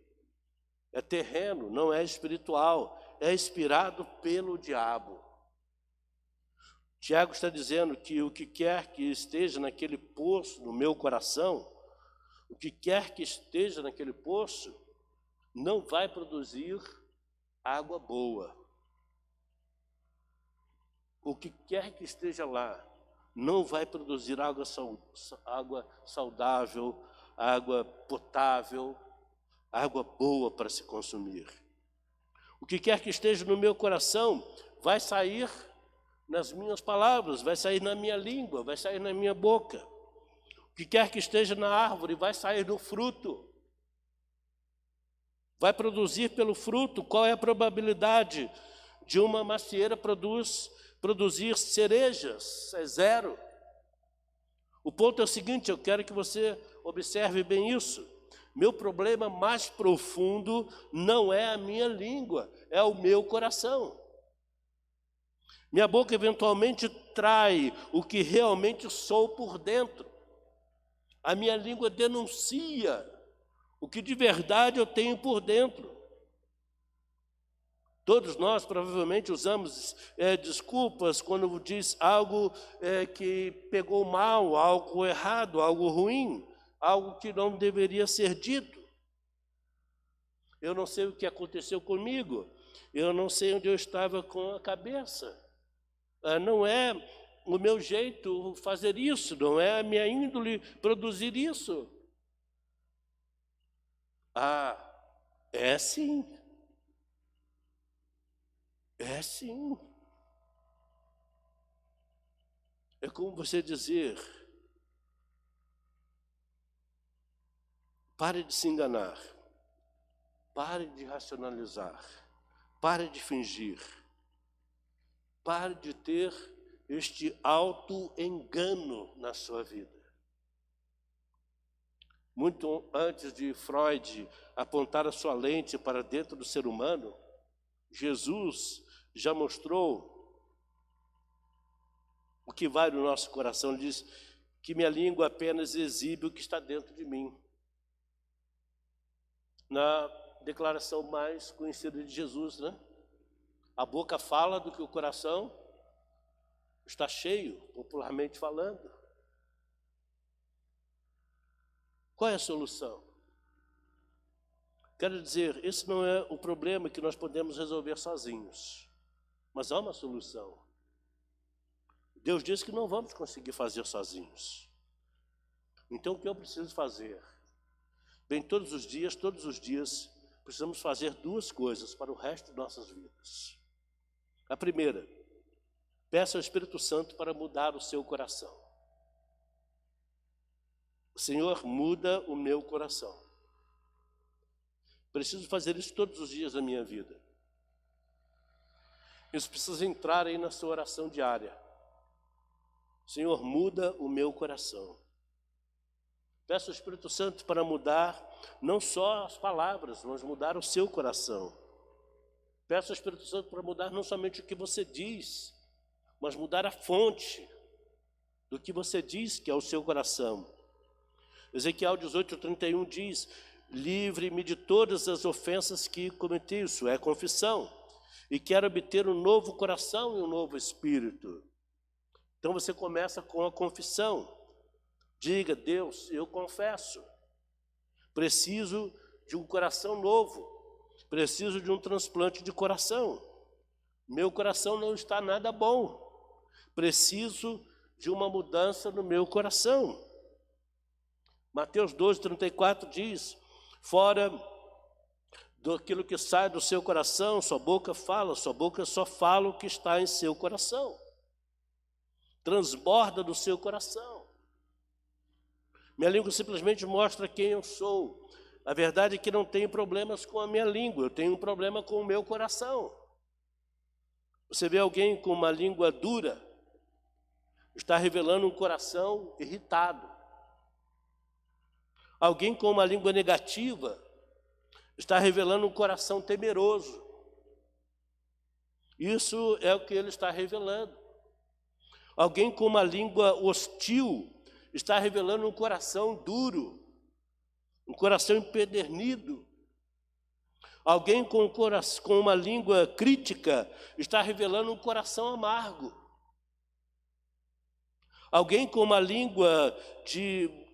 É terreno, não é espiritual, é inspirado pelo diabo. Tiago está dizendo que o que quer que esteja naquele poço, no meu coração, o que quer que esteja naquele poço, não vai produzir água boa. O que quer que esteja lá, não vai produzir água saudável, água potável, água boa para se consumir. O que quer que esteja no meu coração vai sair nas minhas palavras, vai sair na minha língua, vai sair na minha boca. O que quer que esteja na árvore vai sair no fruto. Vai produzir pelo fruto. Qual é a probabilidade de uma macieira produzir cerejas? É zero. O ponto é o seguinte, eu quero que você observe bem isso. Meu problema mais profundo não é a minha língua, é o meu coração. Minha boca eventualmente trai o que realmente sou por dentro. A minha língua denuncia o que de verdade eu tenho por dentro. Todos nós provavelmente usamos desculpas quando diz algo que pegou mal, algo errado, algo ruim, algo que não deveria ser dito. Eu não sei o que aconteceu comigo, eu não sei onde eu estava com a cabeça. Não é o meu jeito fazer isso, não é a minha índole produzir isso. É sim. É sim. É como você dizer, pare de se enganar, pare de racionalizar, pare de fingir, pare de ter este auto-engano na sua vida. Muito antes de Freud apontar a sua lente para dentro do ser humano, Jesus já mostrou o que vai no nosso coração. Ele diz que minha língua apenas exibe o que está dentro de mim. Na declaração mais conhecida de Jesus, né? A boca fala do que o coração está cheio, popularmente falando. Qual é a solução? Quero dizer, esse não é o problema que nós podemos resolver sozinhos, mas há uma solução. Deus diz que não vamos conseguir fazer sozinhos. Então o que eu preciso fazer? Bem, todos os dias, precisamos fazer duas coisas para o resto de nossas vidas. A primeira, peça ao Espírito Santo para mudar o seu coração. Senhor, muda o meu coração. Preciso fazer isso todos os dias da minha vida. Isso precisa entrar aí na sua oração diária. Senhor, muda o meu coração. Peço ao Espírito Santo para mudar não só as palavras, mas mudar o seu coração. Peço ao Espírito Santo para mudar não somente o que você diz, mas mudar a fonte do que você diz que é o seu coração. Ezequiel 18:31 diz: livre-me de todas as ofensas que cometi, isso é confissão, e quero obter um novo coração e um novo espírito. Então você começa com a confissão. Diga: Deus, eu confesso, preciso de um coração novo, preciso de um transplante de coração. Meu coração não está nada bom, preciso de uma mudança no meu coração. Mateus 12:34 diz: fora daquilo que sai do seu coração, sua boca só fala o que está em seu coração. Transborda do seu coração. Minha língua simplesmente mostra quem eu sou. A verdade é que não tenho problemas com a minha língua, eu tenho um problema com o meu coração. Você vê alguém com uma língua dura, está revelando um coração irritado. Alguém com uma língua negativa está revelando um coração temeroso. Isso é o que ele está revelando. Alguém com uma língua hostil está revelando um coração duro, um coração empedernido. Alguém com uma língua crítica está revelando um coração amargo. Alguém com uma língua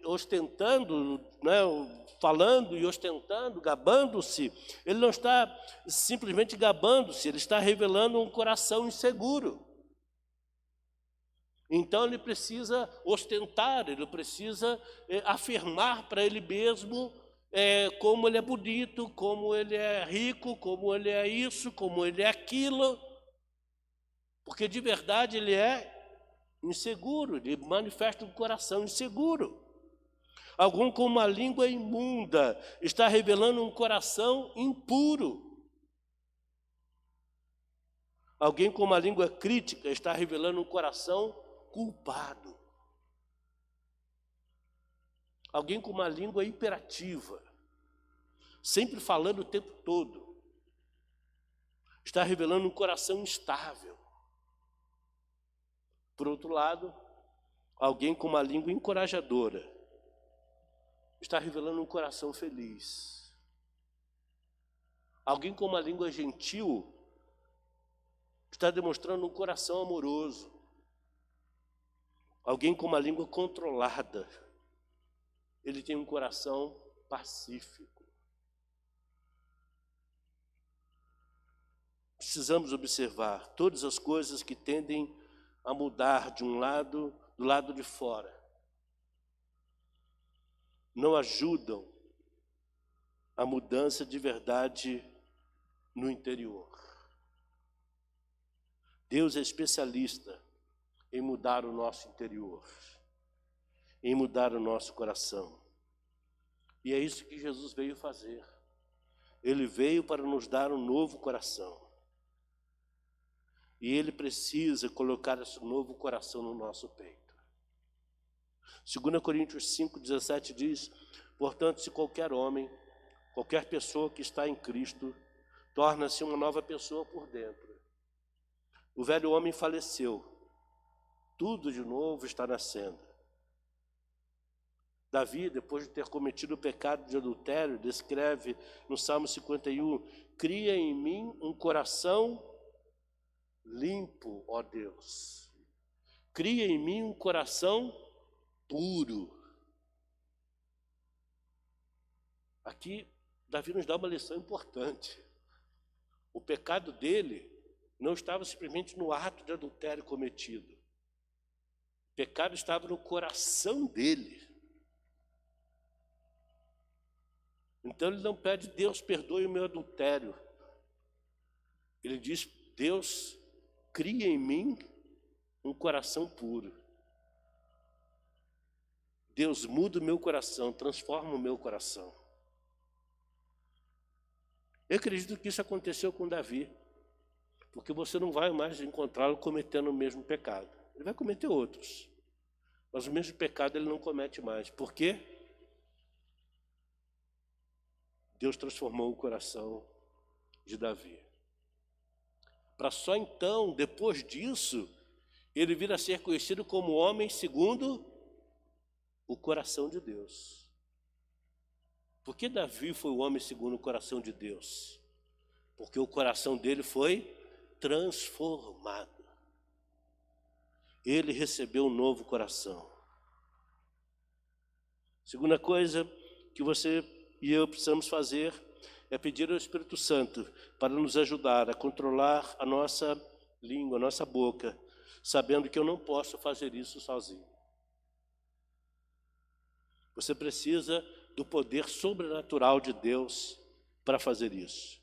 ostentando, né, falando e ostentando, gabando-se, ele não está simplesmente gabando-se, ele está revelando um coração inseguro. Então ele precisa ostentar, ele precisa afirmar para ele mesmo como ele é bonito, como ele é rico, como ele é isso, como ele é aquilo. Porque de verdade ele é inseguro, ele manifesta um coração inseguro. Algum com uma língua imunda está revelando um coração impuro. Alguém com uma língua crítica está revelando um coração culpado. Alguém com uma língua hiperativa, sempre falando o tempo todo, está revelando um coração instável. Por outro lado, alguém com uma língua encorajadora está revelando um coração feliz. Alguém com uma língua gentil está demonstrando um coração amoroso. Alguém com uma língua controlada, ele tem um coração pacífico. Precisamos observar todas as coisas que tendem a mudar de um lado, do lado de fora. Não ajudam a mudança de verdade no interior. Deus é especialista em mudar o nosso interior, em mudar o nosso coração. E é isso que Jesus veio fazer. Ele veio para nos dar um novo coração. E Ele precisa colocar esse novo coração no nosso peito. 2 Coríntios 5:17 diz: portanto, se qualquer homem, qualquer pessoa que está em Cristo, torna-se uma nova pessoa por dentro. O velho homem faleceu, tudo de novo está nascendo. Davi, depois de ter cometido o pecado de adultério, descreve no Salmo 51, cria em mim um coração limpo, ó Deus. Cria em mim um coração puro. Aqui, Davi nos dá uma lição importante. O pecado dele não estava simplesmente no ato de adultério cometido. O pecado estava no coração dele. Então ele não pede: Deus, perdoe o meu adultério. Ele diz: Deus, cria em mim um coração puro. Deus, muda o meu coração, transforma o meu coração. Eu acredito que isso aconteceu com Davi, porque você não vai mais encontrá-lo cometendo o mesmo pecado. Ele vai cometer outros, mas o mesmo pecado ele não comete mais. Por quê? Deus transformou o coração de Davi. Para só então, depois disso, ele vir a ser conhecido como homem segundo o coração de Deus. Por que Davi foi o homem segundo o coração de Deus? Porque o coração dele foi transformado. Ele recebeu um novo coração. Segunda coisa que você e eu precisamos fazer é pedir ao Espírito Santo para nos ajudar a controlar a nossa língua, a nossa boca, sabendo que eu não posso fazer isso sozinho. Você precisa do poder sobrenatural de Deus para fazer isso.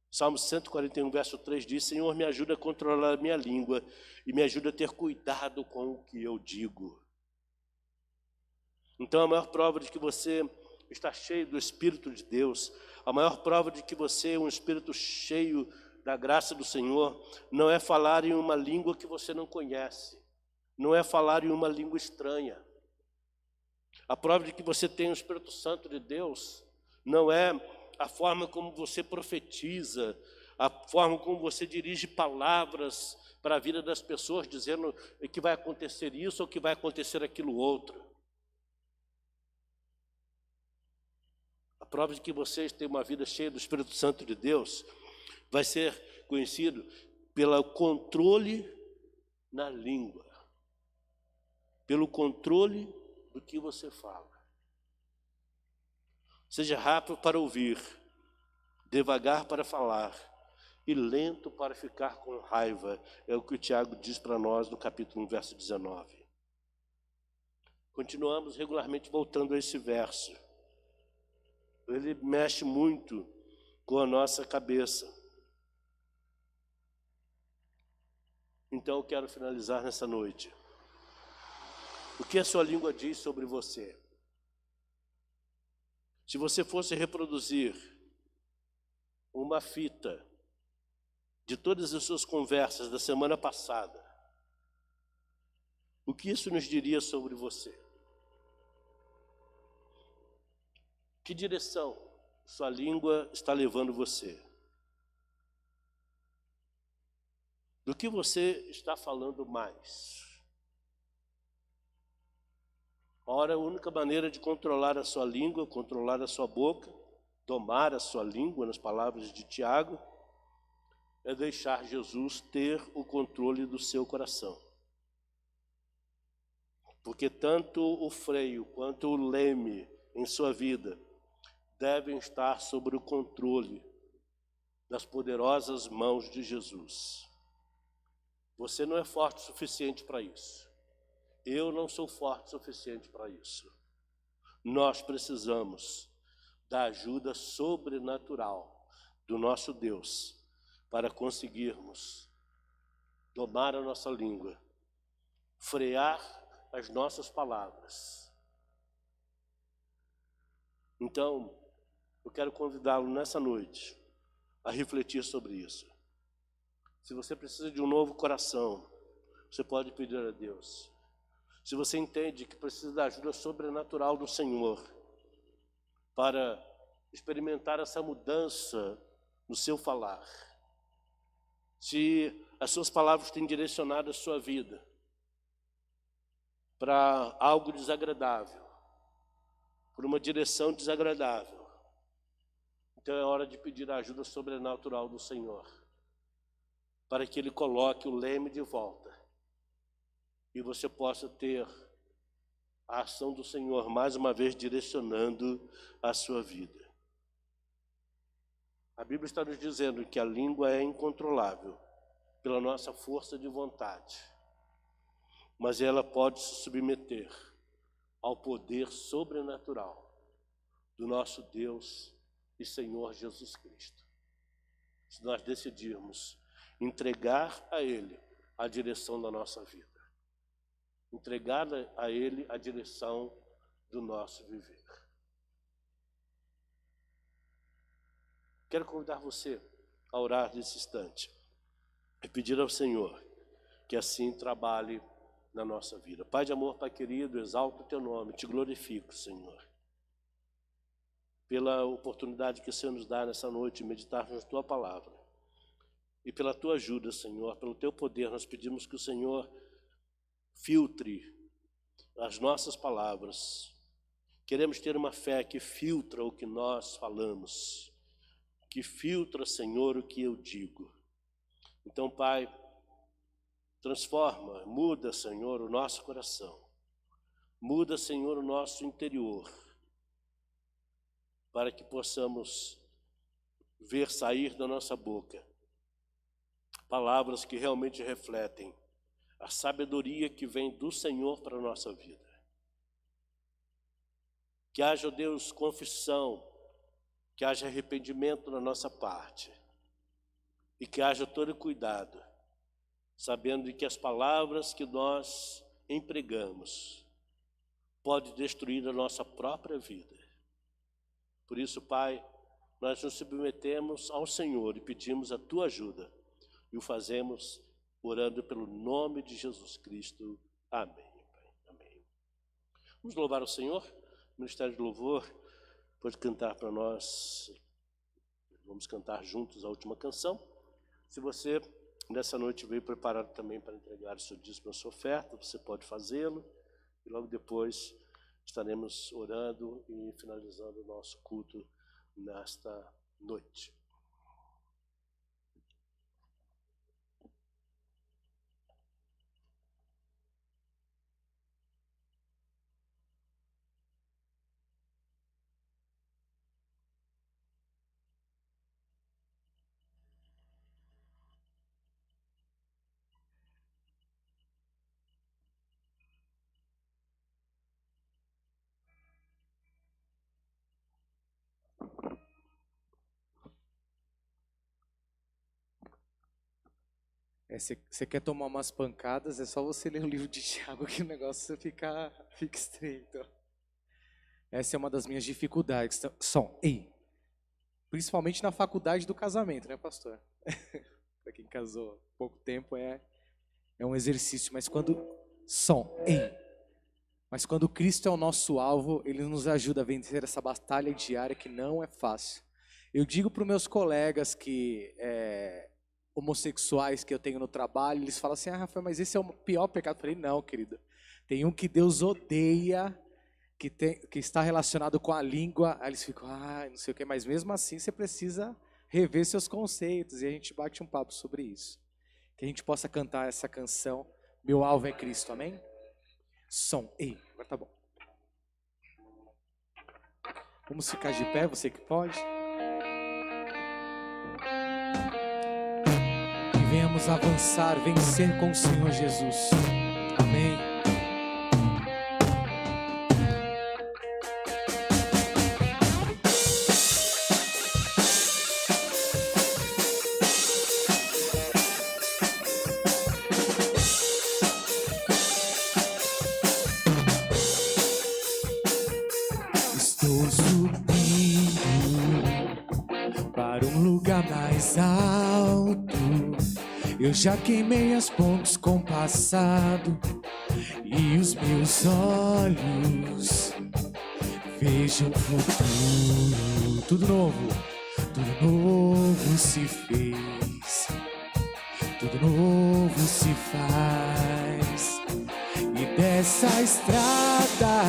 Salmo 141, verso 3 diz: Senhor, me ajuda a controlar a minha língua e me ajuda a ter cuidado com o que eu digo. Então a maior prova de que você está cheio do Espírito de Deus, a maior prova de que você é um espírito cheio da graça do Senhor, não é falar em uma língua que você não conhece, não é falar em uma língua estranha. A prova de que você tem o Espírito Santo de Deus não é a forma como você profetiza, a forma como você dirige palavras para a vida das pessoas, dizendo que vai acontecer isso ou que vai acontecer aquilo outro. A prova de que vocês têm uma vida cheia do Espírito Santo de Deus vai ser conhecido pelo controle na língua, pelo controle do que você fala. Seja rápido para ouvir, devagar para falar e lento para ficar com raiva. É o que o Tiago diz para nós no capítulo 1, verso 19. Continuamos regularmente voltando a esse verso. Ele mexe muito com a nossa cabeça. Então eu quero finalizar nessa noite. O que a sua língua diz sobre você? Se você fosse reproduzir uma fita de todas as suas conversas da semana passada, o que isso nos diria sobre você? Que direção sua língua está levando você? Do que você está falando mais? Ora, a única maneira de controlar a sua língua, controlar a sua boca, domar a sua língua, nas palavras de Tiago, é deixar Jesus ter o controle do seu coração. Porque tanto o freio quanto o leme em sua vida devem estar sob o controle das poderosas mãos de Jesus. Você não é forte o suficiente para isso. Eu não sou forte o suficiente para isso. Nós precisamos da ajuda sobrenatural do nosso Deus para conseguirmos domar a nossa língua, frear as nossas palavras. Então, eu quero convidá-lo nessa noite a refletir sobre isso. Se você precisa de um novo coração, você pode pedir a Deus. Se você entende que precisa da ajuda sobrenatural do Senhor para experimentar essa mudança no seu falar, se as suas palavras têm direcionado a sua vida para algo desagradável, por uma direção desagradável, então é hora de pedir a ajuda sobrenatural do Senhor, para que Ele coloque o leme de volta e você possa ter a ação do Senhor mais uma vez direcionando a sua vida. A Bíblia está nos dizendo que a língua é incontrolável pela nossa força de vontade, mas ela pode se submeter ao poder sobrenatural do nosso Deus e Senhor Jesus Cristo. Se nós decidirmos entregar a Ele a direção da nossa vida. entregar a Ele a direção do nosso viver. Quero convidar você a orar nesse instante e pedir ao Senhor que assim trabalhe na nossa vida. Pai de amor, Pai querido, exalto o Teu nome, Te glorifico, Senhor, pela oportunidade que o Senhor nos dá nessa noite de meditarmos na Tua palavra. E pela Tua ajuda, Senhor, pelo Teu poder, nós pedimos que o Senhor filtre as nossas palavras. Queremos ter uma fé que filtra o que nós falamos, que filtra, Senhor, o que eu digo. Então, Pai, transforma, muda, Senhor, o nosso coração. Muda, Senhor, o nosso interior, para que possamos ver sair da nossa boca palavras que realmente refletem a sabedoria que vem do Senhor para a nossa vida. Que haja, Deus, confissão, que haja arrependimento na nossa parte e que haja todo cuidado, sabendo que as palavras que nós empregamos podem destruir a nossa própria vida. Por isso, Pai, nós nos submetemos ao Senhor e pedimos a Tua ajuda e o fazemos orando pelo nome de Jesus Cristo. Amém. Amém. Vamos louvar o Senhor. O Ministério de Louvor pode cantar para nós. Vamos cantar juntos a última canção. Se você nessa noite veio preparado também para entregar o seu dízimo, a sua oferta, você pode fazê-lo. E logo depois estaremos orando e finalizando o nosso culto nesta noite. Você quer tomar umas pancadas, é só você ler o livro de Tiago que o negócio fica estreito. Essa é uma das minhas dificuldades. Ei. Principalmente na faculdade do casamento, né, pastor? Para quem casou há pouco tempo é um exercício. Mas Mas quando Cristo é o nosso alvo, Ele nos ajuda a vencer essa batalha diária que não é fácil. Eu digo para os meus colegas que homossexuais que eu tenho no trabalho, eles falam assim, Rafael, mas esse é o pior pecado. Eu falei, não, querido, tem um que Deus odeia, que está relacionado com a língua. Aí eles ficam, não sei o que, mas mesmo assim você precisa rever seus conceitos, e a gente bate um papo sobre isso. Que a gente possa cantar essa canção, Meu Alvo é Cristo, amém? Agora tá bom. Vamos ficar de pé, você que pode. Venhamos avançar, vencer com o Senhor Jesus. Amém. Estou subindo para um lugar mais alto. Eu já queimei as pontes com o passado e os meus olhos vejam o futuro. Tudo novo se fez, tudo novo se faz. E dessa estrada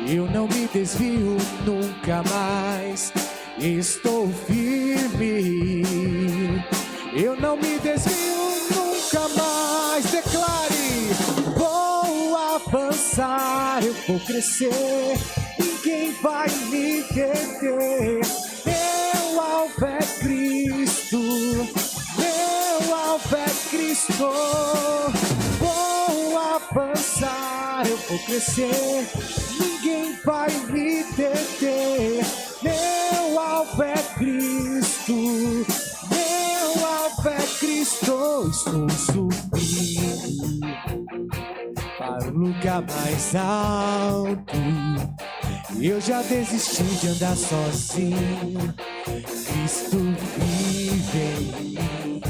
eu não me desvio nunca mais. Estou firme, eu não me desvio nunca mais. Declare, vou avançar, eu vou crescer, ninguém vai me deter. Meu alvo é Cristo, meu alvo é Cristo. Vou avançar, eu vou crescer, ninguém vai me deter. Meu alvo é Cristo, meu alvo é Cristo. Estou subindo lugar mais alto. Eu já desisti de andar sozinho. Cristo vive em mim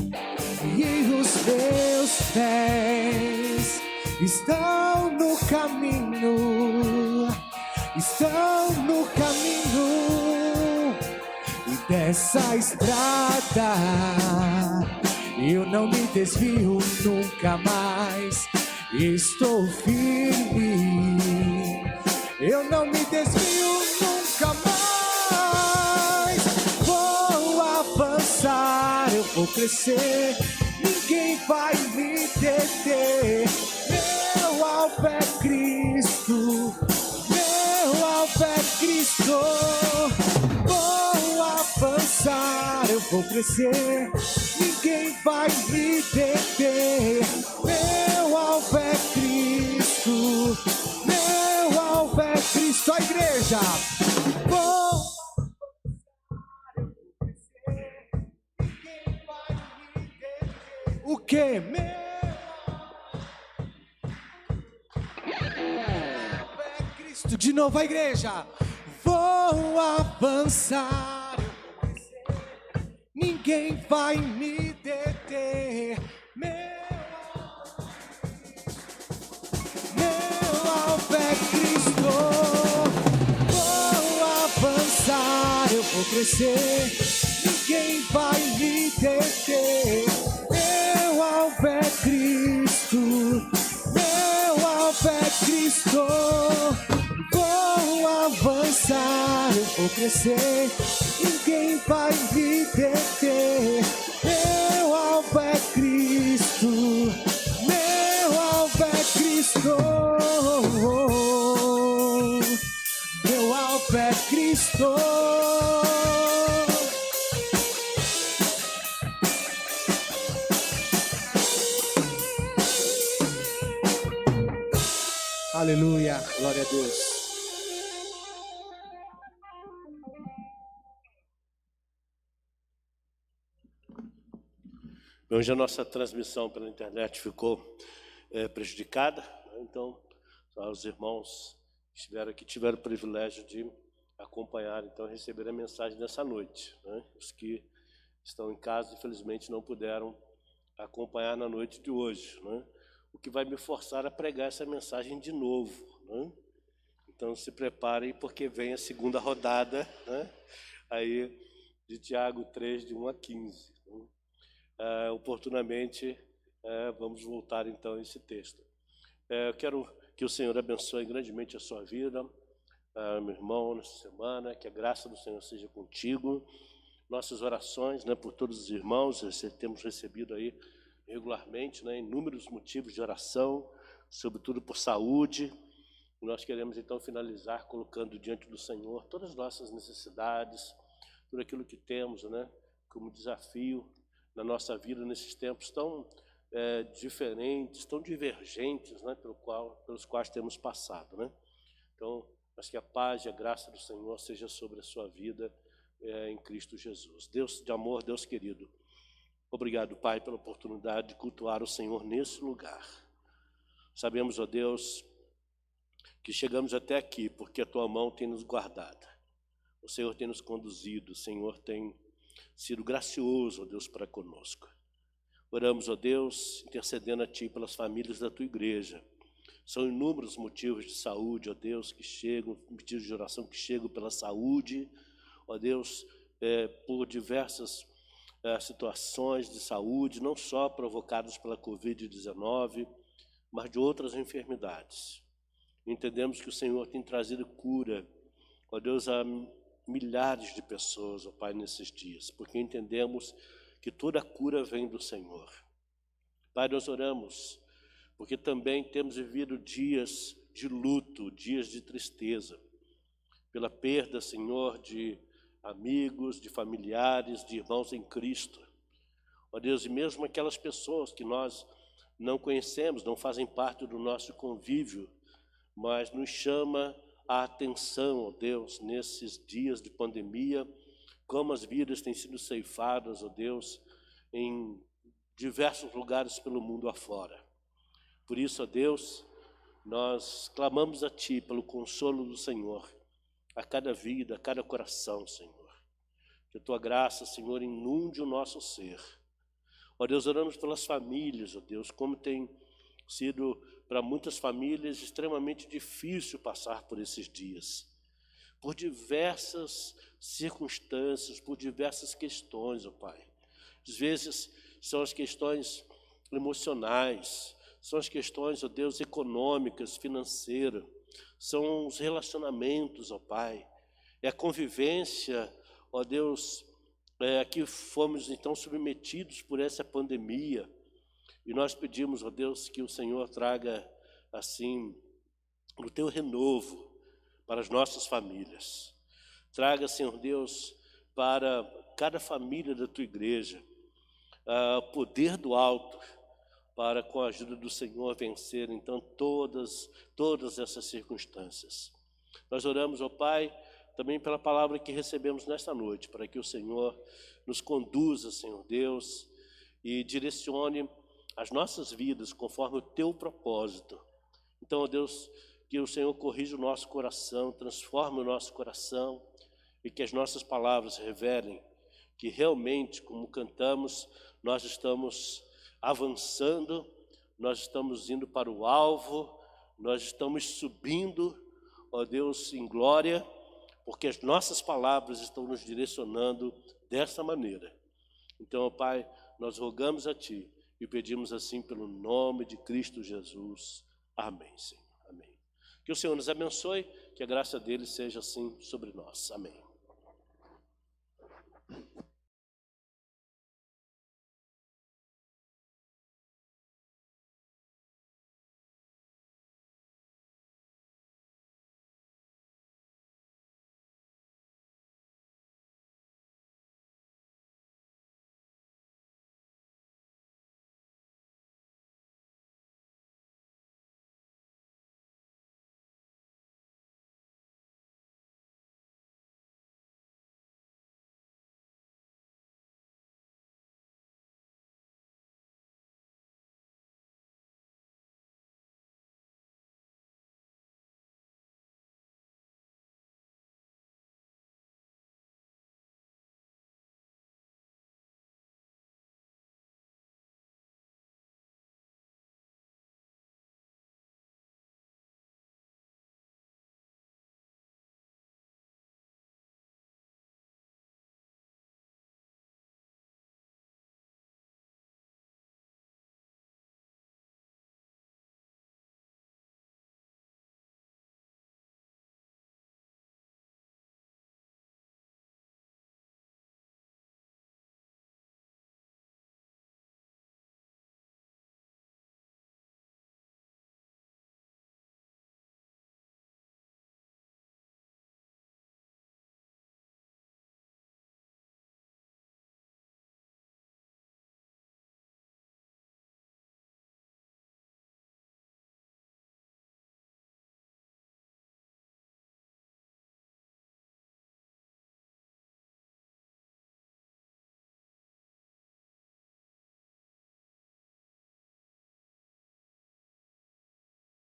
e os meus pés estão no caminho, estão no caminho. E dessa estrada eu não me desvio nunca mais. Estou firme, eu não me desvio nunca mais. Vou avançar, eu vou crescer, ninguém vai me deter. Meu alvo é Cristo, meu alvo é Cristo. Vou avançar, eu vou crescer, ninguém vai me deter. Meu alvo é Cristo, meu alvo é Cristo. A igreja, vou ninguém vai me deter. O que? Meu alvo é Cristo. De novo a igreja, vou avançar, ninguém vai me deter. Meu alvo é Cristo. Vou avançar, eu vou crescer, ninguém vai me deter. Meu alvo é Cristo, meu alvo é Cristo. Vou avançar, eu vou crescer, ninguém vai me deter. Meu alvo é Cristo, meu alvo é Cristo. Meu alvo é Cristo. Aleluia, glória a Deus. Hoje a nossa transmissão pela internet ficou prejudicada, então os irmãos que estiveram aqui tiveram o privilégio de acompanhar, então receber a mensagem dessa noite, né? Os que estão em casa, infelizmente, não puderam acompanhar na noite de hoje, né? O que vai me forçar a pregar essa mensagem de novo, né? Então se preparem, porque vem a segunda rodada, né? Aí de Tiago 3, de 1 a 15. Né? Oportunamente vamos voltar então a esse texto. Eu quero que o Senhor abençoe grandemente a sua vida, meu irmão, nessa semana, que a graça do Senhor seja contigo. Nossas orações, né, por todos os irmãos, temos recebido aí regularmente, né, inúmeros motivos de oração, sobretudo por saúde. E nós queremos então finalizar colocando diante do Senhor todas as nossas necessidades, tudo aquilo que temos, né, como desafio na nossa vida nesses tempos tão diferentes, tão divergentes, né, pelos quais temos passado, né? Então, mas que a paz e a graça do Senhor seja sobre a sua vida em Cristo Jesus. Deus de amor, Deus querido, obrigado, Pai, pela oportunidade de cultuar o Senhor nesse lugar. Sabemos, ó Deus, que chegamos até aqui porque a Tua mão tem nos guardado. O Senhor tem nos conduzido, o Senhor tem sido gracioso, ó Deus, para conosco. Oramos, ó Deus, intercedendo a Ti pelas famílias da Tua igreja. São inúmeros motivos de saúde, ó Deus, que chegam, motivos de oração que chegam pela saúde, ó Deus, por diversas situações de saúde, não só provocadas pela Covid-19, mas de outras enfermidades. Entendemos que o Senhor tem trazido cura, ó Deus, a milhares de pessoas, ó Pai, nesses dias, porque entendemos que toda a cura vem do Senhor. Pai, nós oramos, porque também temos vivido dias de luto, dias de tristeza, pela perda, Senhor, de amigos, de familiares, de irmãos em Cristo. Ó Deus, e mesmo aquelas pessoas que nós não conhecemos, não fazem parte do nosso convívio, mas nos chama a atenção, ó Deus, nesses dias de pandemia, como as vidas têm sido ceifadas, ó Deus, em diversos lugares pelo mundo afora. Por isso, ó Deus, nós clamamos a Ti pelo consolo do Senhor, a cada vida, a cada coração, Senhor. Que a Tua graça, Senhor, inunde o nosso ser. Ó Deus, oramos pelas famílias, ó Deus, como tem sido para muitas famílias extremamente difícil passar por esses dias, por diversas circunstâncias, por diversas questões, ó Pai. Às vezes são as questões emocionais, são as questões, ó Deus, econômicas, financeiras, são os relacionamentos, ó Pai, é a convivência, ó Deus, que fomos então submetidos por essa pandemia, e nós pedimos, ó Deus, que o Senhor traga, assim, o Teu renovo para as nossas famílias. Traga, Senhor Deus, para cada família da Tua igreja, o poder do alto, para, com a ajuda do Senhor, vencer, então, todas essas circunstâncias. Nós oramos, ó Pai, também pela palavra que recebemos nesta noite, para que o Senhor nos conduza, Senhor Deus, e direcione as nossas vidas conforme o Teu propósito. Então, ó Deus, que o Senhor corrija o nosso coração, transforme o nosso coração, e que as nossas palavras revelem que realmente, como cantamos, nós estamos avançando, nós estamos indo para o alvo, nós estamos subindo, ó Deus, em glória, porque as nossas palavras estão nos direcionando dessa maneira. Então, ó Pai, nós rogamos a Ti e pedimos assim pelo nome de Cristo Jesus. Amém, Senhor. Amém. Que o Senhor nos abençoe, que a graça dele seja assim sobre nós. Amém.